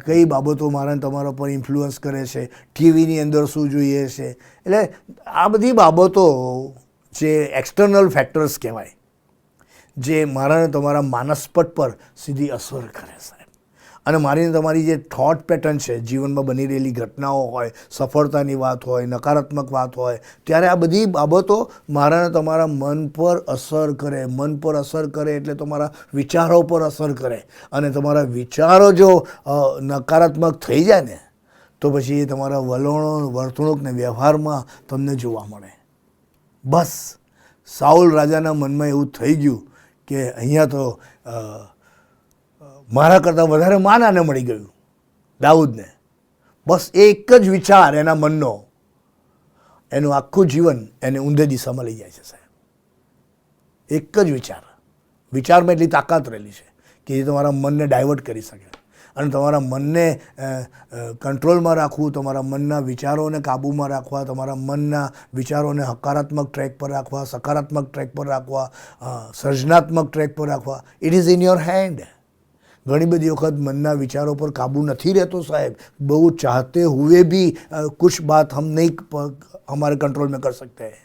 કઈ બાબતો મારા તમારા પર ઇન્ફ્લુઅન્સ કરે છે, ટીવીની અંદર શું જોઈએ છે. એટલે આ બધી બાબતો જે એક્સટર્નલ ફેક્ટર્સ કહેવાય, જે મારા તમારા માનસપટ પર સીધી અસર કરે છે. અને મારી તમારી જે થોટ પેટર્ન છે, જીવનમાં બની રહેલી ઘટનાઓ હોય, સફળતાની વાત હોય, નકારાત્મક વાત હોય, ત્યારે આ બધી બાબતો મારા તમારા મન પર અસર કરે. મન પર અસર કરે એટલે તમારા વિચારો પર અસર કરે. અને તમારા વિચારો જો નકારાત્મક થઈ જાય ને તો પછી એ તમારા વલણો, વર્તણૂક ને વ્યવહારમાં તમને જોવા મળે. બસ સાઉલ રાજાના મનમાં એવું થઈ ગયું કે અહીંયા તો મારા કરતાં વધારે માન આને મળી ગયું, દાઉદને. બસ એક જ વિચાર એના મનનો એનું આખું જીવન એને ઊંધે દિશામાં લઈ જાય છે સાહેબ. એક જ વિચારમાં એટલી તાકાત રહેલી છે કે એ તમારા મનને ડાયવર્ટ કરી શકે. અને તમારા મનને કંટ્રોલમાં રાખવું, તમારા મનના વિચારોને કાબૂમાં રાખવા, તમારા મનના વિચારોને હકારાત્મક ટ્રેક પર રાખવા, સકારાત્મક ટ્રેક પર રાખવા, સર્જનાત્મક ટ્રેક પર રાખવા, it is in your hand. ઘણી બધી વખત મનના વિચારો પર કાબૂ નથી રહેતો સાહેબ. બહુ ચાહતે હુए भी कुछ बात हम नहीं हमारे कंट्रोल में कर सकते हैं.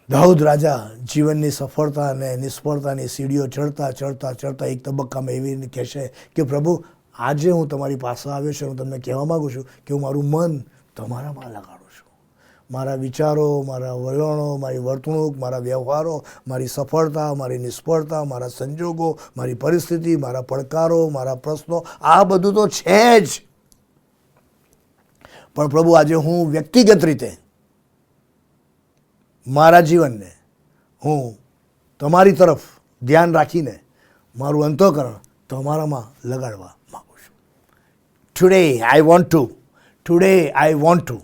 દાઉદ રાજા જીવનની સફળતા અને નિષ્ફળતાની સીડીઓ ચડતા ચડતા ચડતા એક તબક્કામાં એવી કહેશે કે પ્રભુ, આજે હું તમારી પાસે આવ્યો છું, હું તમને કહેવા માગું છું કે હું મારું મન તમારામાં લગાડું છું. મારા વિચારો, મારા વલણો, મારી વર્તણૂક, મારા વ્યવહારો, મારી સફળતા, મારી નિષ્ફળતા, મારા સંજોગો, મારી પરિસ્થિતિ, મારા પડકારો, મારા પ્રશ્નો, આ બધું તો છે જ. પણ પ્રભુ, આજે હું વ્યક્તિગત રીતે મારા જીવનને હું તમારી તરફ ધ્યાન રાખીને મારું અંતઃકરણ તમારામાં લગાડવા માગું છું. ટુડે આઈ વોન્ટ ટુ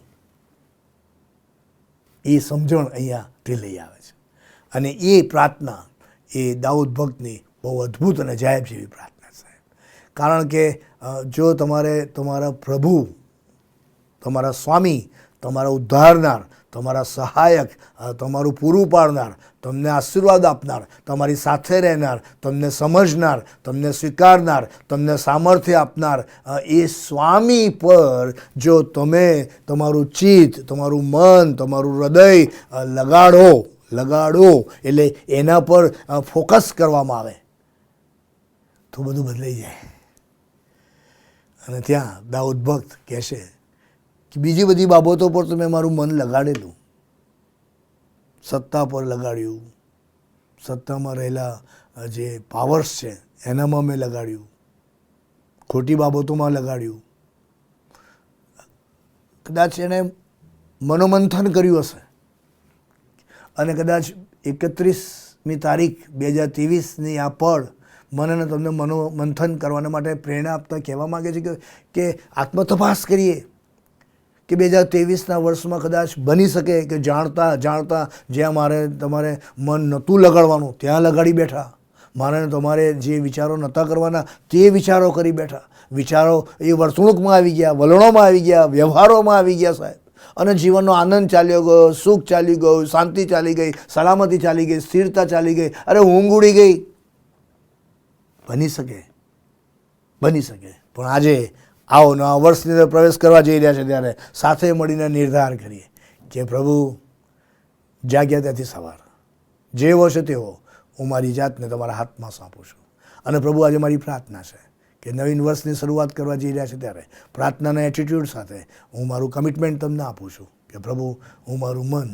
એ સમજણ અહીંયાથી લઈ આવે છે. અને એ પ્રાર્થના એ દાઉદ ભક્તની બહુ અદ્ભુત અને જાયબ જેવી પ્રાર્થના છે. કારણ કે જો તમારે તમારા પ્રભુ, તમારા સ્વામી, તમારા ઉદ્ધારનાર, તમારા સહાયક, તમારું પૂરું પાડનાર, તમને આશીર્વાદ આપનાર, તમારી સાથે રહેનાર, તમને સમજનાર, તમને સ્વીકારનાર, તમને સામર્થ્ય આપનાર એ સ્વામી પર જો તમે તમારું ચિત્ત, તમારું મન, તમારું હૃદય લગાડો એટલે એના પર ફોકસ કરવામાં આવે તો બધું બદલાઈ જાય. અને ત્યાં દાઉદ ભક્ત કહેશે કે બીજી બધી બાબતો પર તો મેં મારું મન લગાડેલું, સત્તા પર લગાડ્યું, સત્તામાં રહેલા જે પાવર્સ છે એનામાં મેં લગાડ્યું, ખોટી બાબતોમાં લગાડ્યું. કદાચ એણે મનોમંથન કર્યું હશે અને કદાચ 31મી તારીખ 2023ની આ પળ મને તમને મનોમંથન કરવાના માટે પ્રેરણા આપતા કહેવા માગે છે કે આત્મતપાસ કરીએ કે 2023ના વર્ષમાં કદાચ બની શકે કે જાણતા જ્યાં મારે તમારે મન નહોતું લગાડવાનું ત્યાં લગાડી બેઠા, મારે તમારે જે વિચારો નહોતા કરવાના તે વિચારો કરી બેઠા. વિચારો એ વર્તણૂકમાં આવી ગયા, વલણોમાં આવી ગયા, વ્યવહારોમાં આવી ગયા સાહેબ. અને જીવનનો આનંદ ચાલ્યો ગયો, સુખ ચાલી ગયું, શાંતિ ચાલી ગઈ, સલામતી ચાલી ગઈ, સ્થિરતા ચાલી ગઈ, અરે ઊંઘ ઉડી ગઈ. બની શકે. પણ આજે આવો નવા વર્ષની અંદર પ્રવેશ કરવા જઈ રહ્યા છે ત્યારે સાથે મળીને નિર્ધાર કરીએ કે પ્રભુ, જાગ્યા ત્યાંથી સવાર, જેવો છે તેવો હું મારી જાતને તમારા હાથમાં સોંપું છું. અને પ્રભુ, આજે મારી પ્રાર્થના છે કે નવીન વર્ષની શરૂઆત કરવા જઈ રહ્યા છે ત્યારે પ્રાર્થનાના એટીટ્યૂડ સાથે હું મારું કમિટમેન્ટ તમને આપું છું કે પ્રભુ, હું મારું મન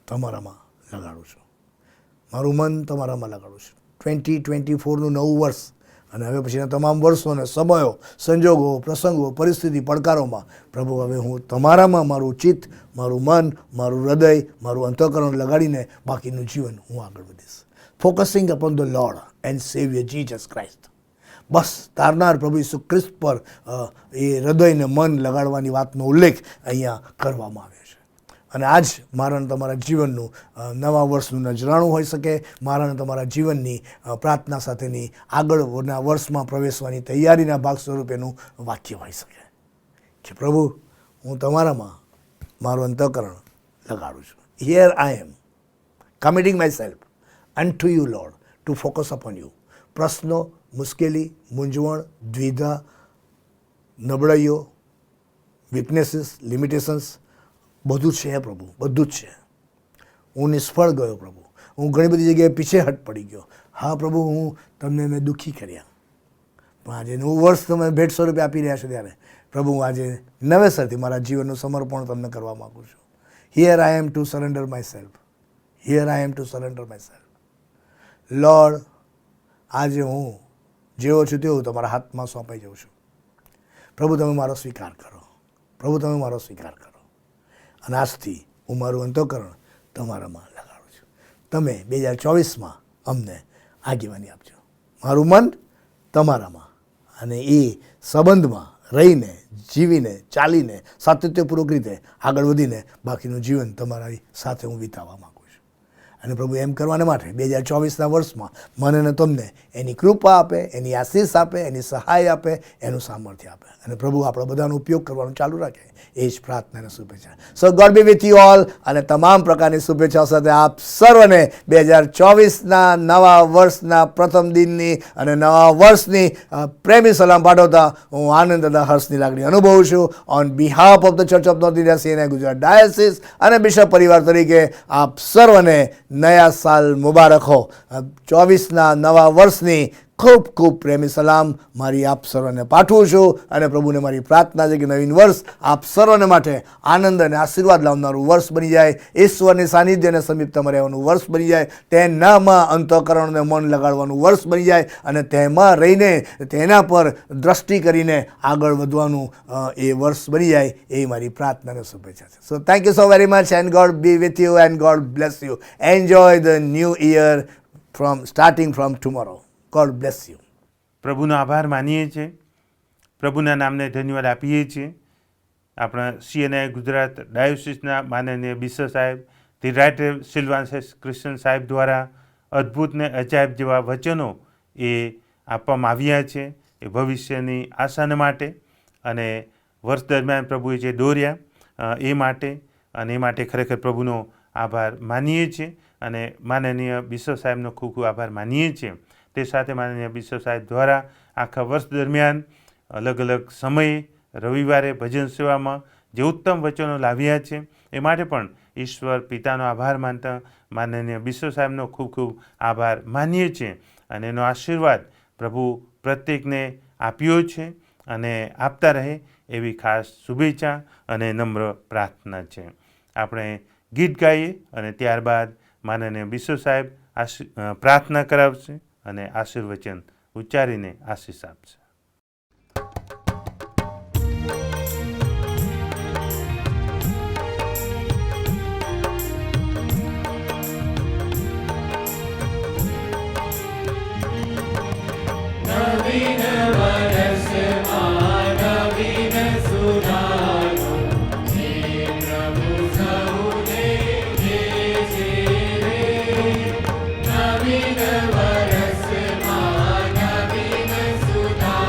તમારામાં લગાડું છું. 2024નું નવું વર્ષ અને હવે પછીના તમામ વર્ષો અને સમયો, સંજોગો, પ્રસંગો, પરિસ્થિતિ, પડકારોમાં પ્રભુ, હવે હું તમારામાં મારું ચિત્ત, મારું મન, મારું હૃદય, મારું અંતઃકરણ લગાડીને બાકીનું જીવન હું આગળ વધીશ. Focusing upon the Lord and saviour Jesus Christ. બસ તારનાર પ્રભુ ઈસુ ખ્રિસ્ત પર એ હૃદયને મન લગાડવાની વાતનો ઉલ્લેખ અહીંયા કરવામાં આવ્યો છે. અને આજ મારા અને તમારા જીવનનું નવા વર્ષનું નજરાણું હોઈ શકે, મારા અને તમારા જીવનની પ્રાર્થના સાથેની આગળના વર્ષમાં પ્રવેશવાની તૈયારીના ભાગ સ્વરૂપેનું વાક્ય હોઈ શકે કે પ્રભુ, હું તમારામાં મારું અંતઃકરણ લગાડું છું. Here I am committing myself unto you, Lord, to focus upon you. પ્રશ્નો, મુશ્કેલી, મૂંઝવણ, દ્વિધા, નબળાઈઓ, વીકનેસીસ, લિમિટેશન્સ બધું છે પ્રભુ, બધું જ છે. હું નિષ્ફળ ગયો પ્રભુ, હું ઘણી બધી જગ્યાએ પીછેહટ પડી ગયો. હા પ્રભુ, હું તમને મેં દુઃખી કર્યા, પણ આજે નવું વર્ષ તમે ભેટ સ્વરૂપે આપી રહ્યા છો ત્યારે પ્રભુ હું આજે નવેસરથી મારા જીવનનું સમર્પણ તમને કરવા માગું છું. Here I am to surrender myself, here I am to surrender myself. Lord, આજે હું જેવો છું તેવો તમારા હાથમાં સોંપાઈ જાઉં છું. પ્રભુ તમે મારો સ્વીકાર કરો, પ્રભુ તમે મારો સ્વીકાર કરો. અને આજથી હું મારું અંતઃકરણ તમારામાં લગાડું છું. તમે 2024માં અમને આગેવાની આપજો. મારું મન તમારામાં અને એ સંબંધમાં રહીને, જીવીને, ચાલીને, સાતત્યપૂર્વક રીતે આગળ વધીને બાકીનું જીવન તમારી સાથે હું વિતાવવા માગું છું. અને પ્રભુ એમ કરવાને માટે 2024ના વર્ષમાં મને અને તમને એની કૃપા આપે, એની આશીષ આપે, એની સહાય આપે, એનું સામર્થ્ય આપે. અને પ્રભુ આપણા બધાનો ઉપયોગ કરવાનું ચાલુ રાખે. એ જ પ્રાર્થના અને શુભેચ્છા. So God be with you all. અને તમામ પ્રકારની શુભેચ્છાઓ સાથે આપ સર્વને 2024ના નવા વર્ષના પ્રથમ દિનની અને નવા વર્ષની પ્રેમી સલામ પાઠવતા હું આનંદ તથા હર્ષની લાગણી અનુભવું છું. On behalf of the Church of North India CNI Gujarat diocese અને બિશપ પરિવાર તરીકે આપ સર્વને નયા સાલ મુબારક હો. 24ના નવા વર્ષની ખૂબ ખૂબ પ્રેમી સલામ મારી આપ સર્વને પાઠવું છું. અને પ્રભુને મારી પ્રાર્થના છે કે નવીન વર્ષ આપ સર્વને માટે આનંદ અને આશીર્વાદ લાવનારું વર્ષ બની જાય, ઈશ્વરની સાનિધ્ય અને સમીપતામાં રહેવાનું વર્ષ બની જાય, તેનામાં અંતઃકરણને મન લગાડવાનું વર્ષ બની જાય અને તેમાં રહીને તેના પર દ્રષ્ટિ કરીને આગળ વધવાનું એ વર્ષ બની જાય, એ મારી પ્રાર્થના અને શુભેચ્છા છે. So thank you so very much and God be with you and God bless you. Enjoy the new year starting from tomorrow. God bless you. પ્રભુનો આભાર માનીએ છીએ, પ્રભુના નામને ધન્યવાદ આપીએ છીએ. આપણા સીએનઆઈ ગુજરાત ડાયોસિસના માનનીય બિશપ સાહેબ, ધી રાઇટ સિલ્વાન્સ ક્રિશ્ચન સાહેબ દ્વારા અદ્ભુત ને અજાયબ જેવા વચનો એ આપવામાં આવ્યા છે એ ભવિષ્યની આશાને માટે અને વર્ષ દરમિયાન પ્રભુએ જે દોર્યા એ માટે, અને એ માટે ખરેખર પ્રભુનો આભાર માનીએ છીએ અને માનનીય બિશપ સાહેબનો ખૂબ ખૂબ આભાર માનીએ છીએ. તે સાથે માનનીય બિશપ સાહેબ દ્વારા આખા વર્ષ દરમિયાન અલગ અલગ સમયે રવિવારે ભજન સેવામાં જે ઉત્તમ વચનો લાવ્યા છે એ માટે પણ ઈશ્વર પિતાનો આભાર માનતા માનનીય બિશપ સાહેબનો ખૂબ ખૂબ આભાર માનીએ છીએ. અને એનો આશીર્વાદ પ્રભુ પ્રત્યેકને આપ્યો છે અને આપતા રહે એવી ખાસ શુભેચ્છા અને નમ્ર પ્રાર્થના છે. આપણે ગીત ગાઈએ અને ત્યારબાદ માનનીય બિશપ સાહેબ પ્રાર્થના કરાવશે અને આશીર્વચન ઉચ્ચારીને આશીષ આપશે. નવીન વર્ષમાં નવીન સુધારો હે પ્રભુ સૌને દે છે રે. નવીન વર્ષમાં નવીન સુધારો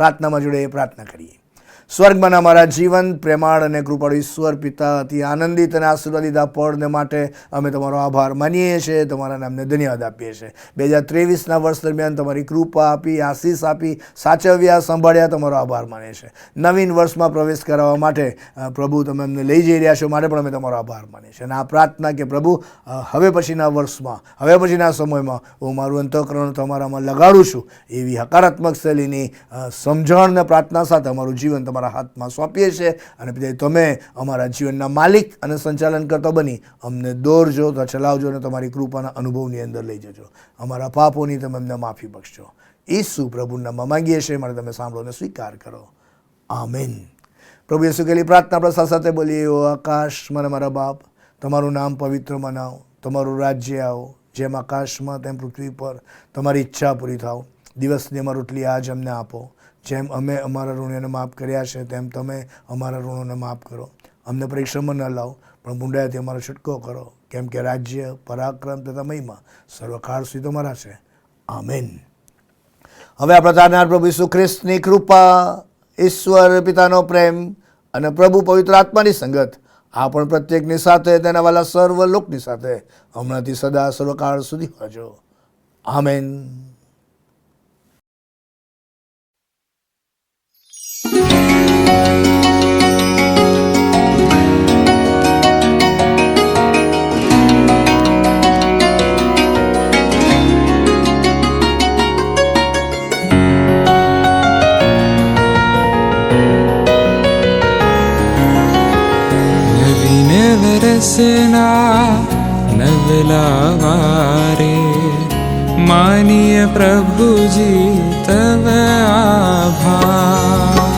પ્રાર્થનામાં જોડે પ્રાર્થના કરીએ. સ્વર્ગમાં અમારા જીવન પ્રેમાળ અને કૃપાળુ ઈશ્વર પિતા, અતિ આનંદિત અને આશીર્વાદિત આ પળને માટે અમે તમારો આભાર માનીએ છીએ, તમારા નામને ધન્યવાદ આપીએ છીએ. 2023ના વર્ષ દરમિયાન તમારી કૃપા આપી, આશીષ આપી, સાચવ્યા, સંભાળ્યા, તમારો આભાર માનીએ છીએ. નવીન વર્ષમાં પ્રવેશ કરાવવા માટે પ્રભુ તમે અમને લઈ જઈ રહ્યા છો માટે પણ અમે તમારો આભાર માનીએ છીએ. અને આ પ્રાર્થના કે પ્રભુ હવે પછીના વર્ષમાં, હવે પછીના સમયમાં હું મારું અંતઃકરણ તમારામાં લગાડું છું, એવી હકારાત્મક શૈલીની સમજણને પ્રાર્થના સાથે અમારું જીવન તમારા હાથમાં સોંપીએ છીએ. અને પિતા, તમે અમારા જીવનના માલિક અને સંચાલન કરતા બની અમને દોરજો, તો ચલાવજો અને તમારી કૃપાના અનુભવની અંદર લઈ જજો. અમારા પાપોની તમે અમને માફી બક્ષજો. ઈસુ પ્રભુના નામમાં માંગીએ છીએ, માટે તમે સાંભળો અને સ્વીકાર કરો. આમીન. પ્રભુ યેસુ કહેલી પ્રાર્થના પ્રસાદ સાથે બોલીએ, ઓ આકાશમાં મારા બાપ, તમારું નામ પવિત્ર મનાવો, તમારું રાજ્ય આવો, જેમ આકાશમાં તેમ પૃથ્વી પર તમારી ઈચ્છા પૂરી થાવ. દિવસની અમારી રોટલી આજ અમને આપો, જેમ અમે અમારા ઋણીઓને માફ કર્યા છે તેમ તમે અમારા ઋણોને માફ કરો. અમને પરીક્ષામાં ન લાવો, પણ બુંડાઈથી અમારો છૂટકો કરો, કેમ કે રાજ્ય, પરાક્રમ તથા મહિમા સર્વકાળ સુધી તમારા છે. આમીન. હવે આપણા તારનાર પ્રભુ ઈસુ ખ્રિસ્તની કૃપા, ઈશ્વર પિતાનો પ્રેમ અને પ્રભુ પવિત્ર આત્માની સંગત આપણ પ્રત્યેકની સાથે, તેના વાલા સર્વ લોકની સાથે હમણાંથી સદા સર્વકાળ સુધી હોજો. આમીન. વરસના નવલાવારે માનીય પ્રભુજી તવ આભાર.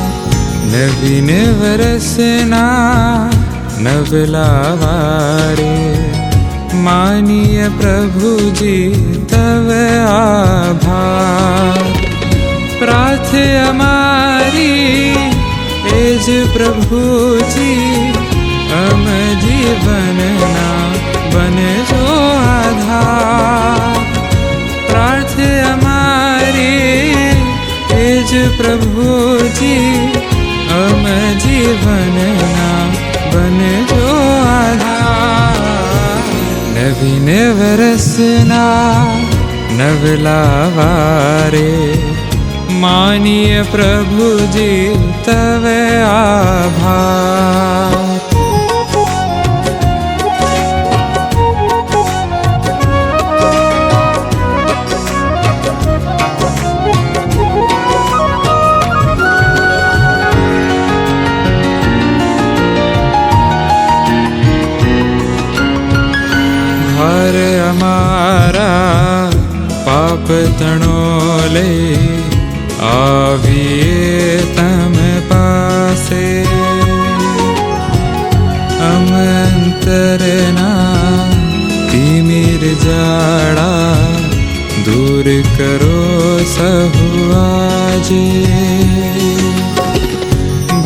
નવીન વરસના નવલાવારે માનીય પ્રભુજી તવ આભાર. પ્રાર્થ અમારી એ જ પ્રભુજી, અમ જીવનના બનજો આધાર. પ્રાર્થ અમારી એ જ પ્રભુજી, અમ જીવનના બનજો આધાર. નવીન વરસના નવલાવારે માનીય પ્રભુજી તવ આભાર. અમારા પાપ તણો લઈ આવીએ તમે પાસે, અમંતરના તિમિર જાડા દૂર કરો સહુ આજે.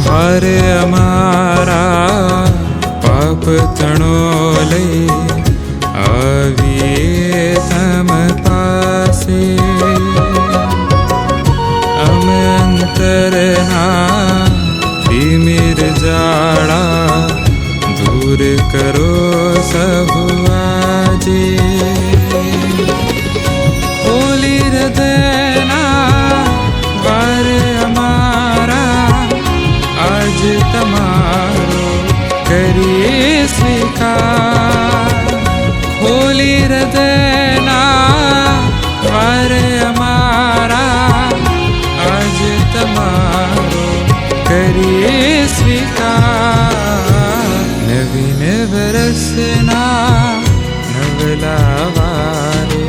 ભારે અમારા પાપ તણો લઈ આવીએ તમ પાસે, અમંતરના તિમિર જાડા દૂર કરો સહુ આજે. ખોલી હૃદયના દ્વાર અમારા, આજ તમારો કરીએ સ્વીકાર. ખોલી હૃદયના દ્વાર અમારા, આજ તમારો કરીએ સ્વીકાર. નવીન વરસના નવલાવારે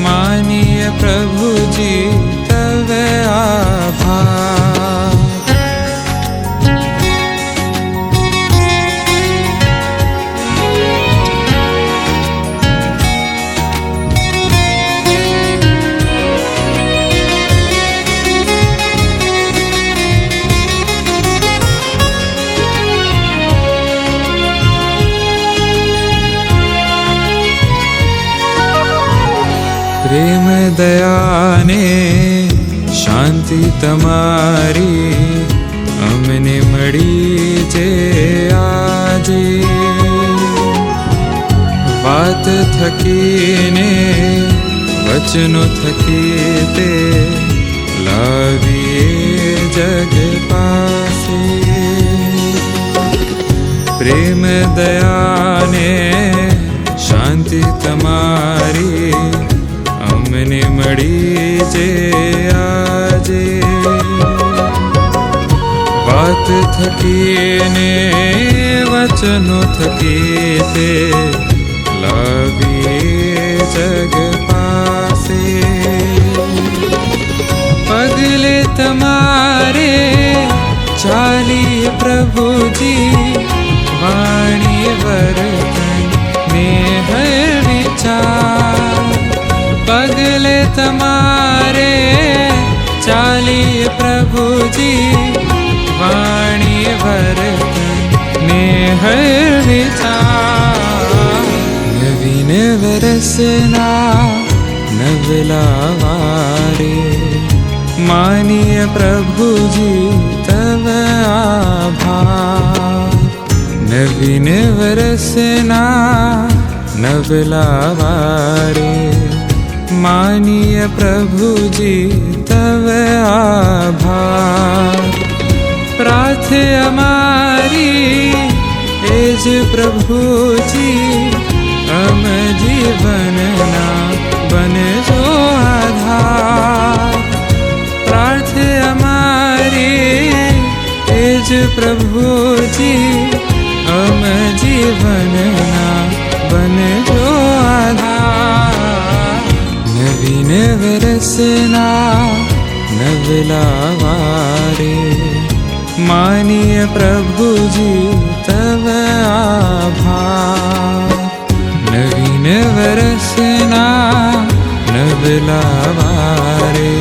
માનીય પ્રભુજી તવ આભાર. પ્રેમ દયાને શાંતિ તમારી અમને મળી છે આજે. વાત થકીને વચનો થકી તે લાવીએ જગ પાસે. પ્રેમ દયાને શાંતિ તમારી અમને મળી છે આજે. વાત થકીને વચનો થકી તે લાવીએ જગ પાસે. પગલે તમારે ચાલીએ પ્રભુજી, વાણી વર્તન ને હર વિચાર. પગલે તમારે ચાલીએ પ્રભુજી, વાણી વર્તન ને હર વિચાર. નવીન વરસના નવલા વારે માનીય પ્રભુજી તવ આભાર. નવીન વરસના નવલા વારે માનીય પ્રભુજી તવ આભાર. પ્રાર્થે અમારી એ જ પ્રભુજી, અમ જીવનના બનજો આધાર. પ્રાર્થે અમારી એ જ પ્રભુજી, અમ જીવનના બનજો આધાર. નવીન વરસના નવલા વારે માનીય પ્રભુજી તવ આભાર. નવીન વરસના નવલા વારે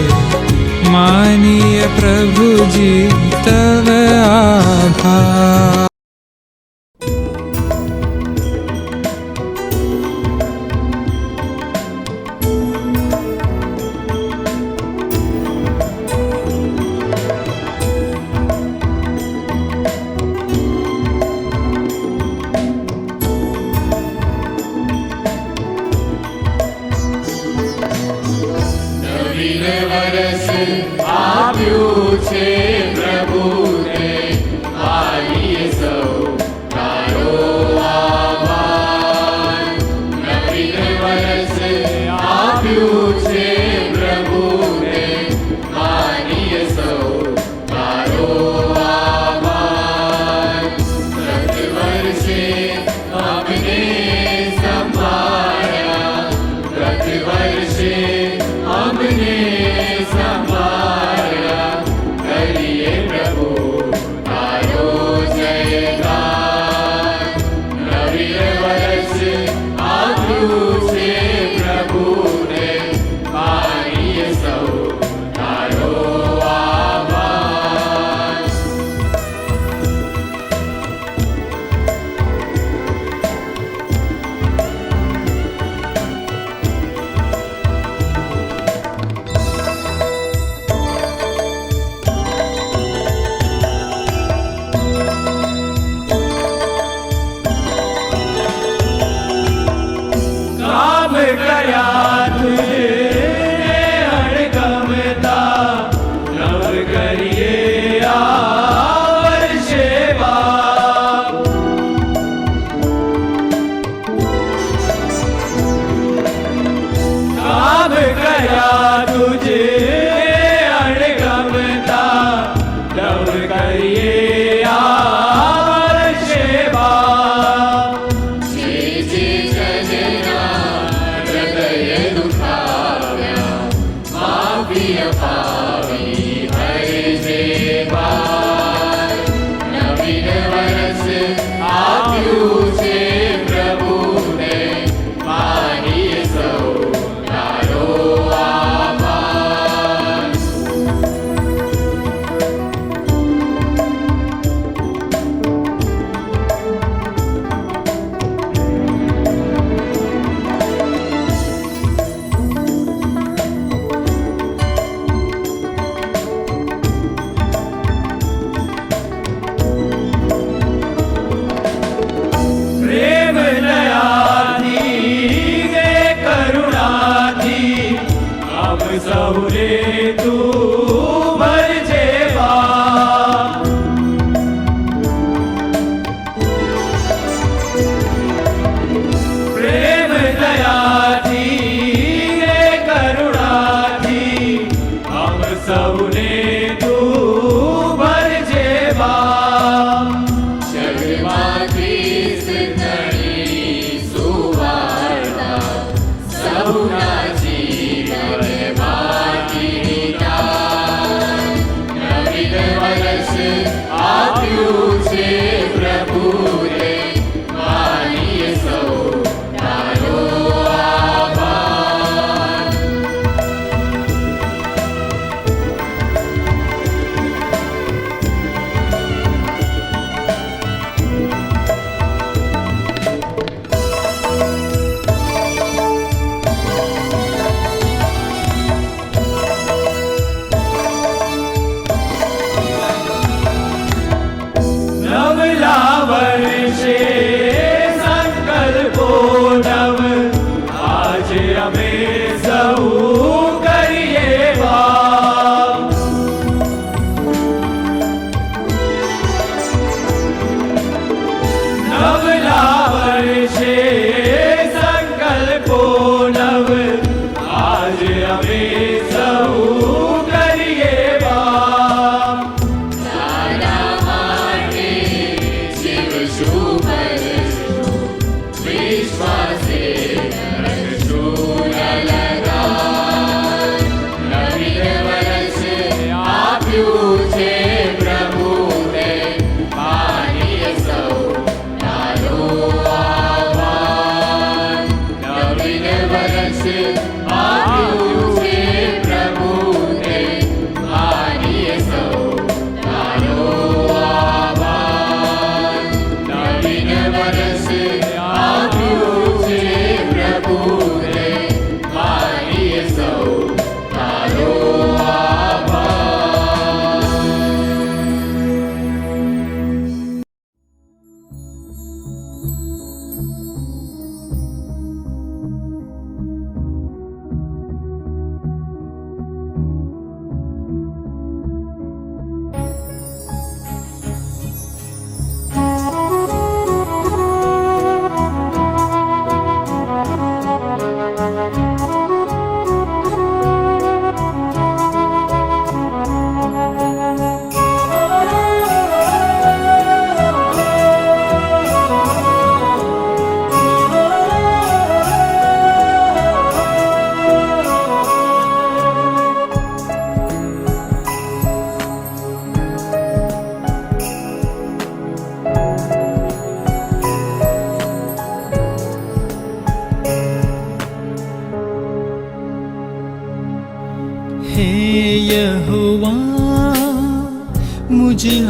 માનીય પ્રભુજી તવ આભાર.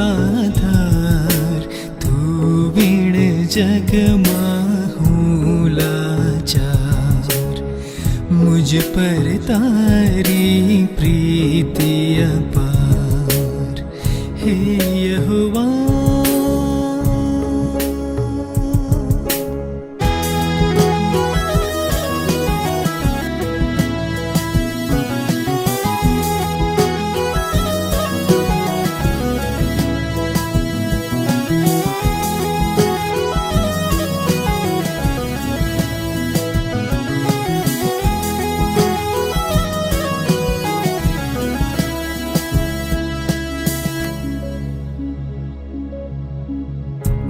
आधार तू बिन जगમાં હું લાચાર मुझ पर तारी प्रीति अपार हे यहोवा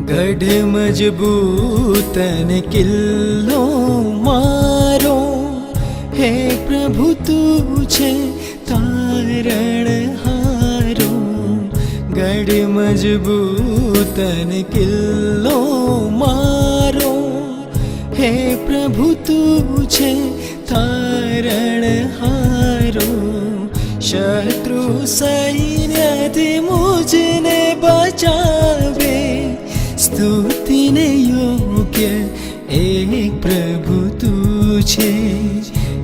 गढ़ मजबूतन किल्लो मारो हे प्रभु तुझे तारण हारो गढ़ मजबूतन किल्लो मारो हे प्रभु तुझे तारण हारो शत्रु सैन्यથી मुझने बचावे स्तुतिने योग्य एक प्रभु तू छे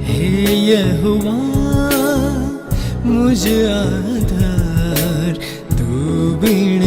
हे यहोवा मुझ आधार तू बिन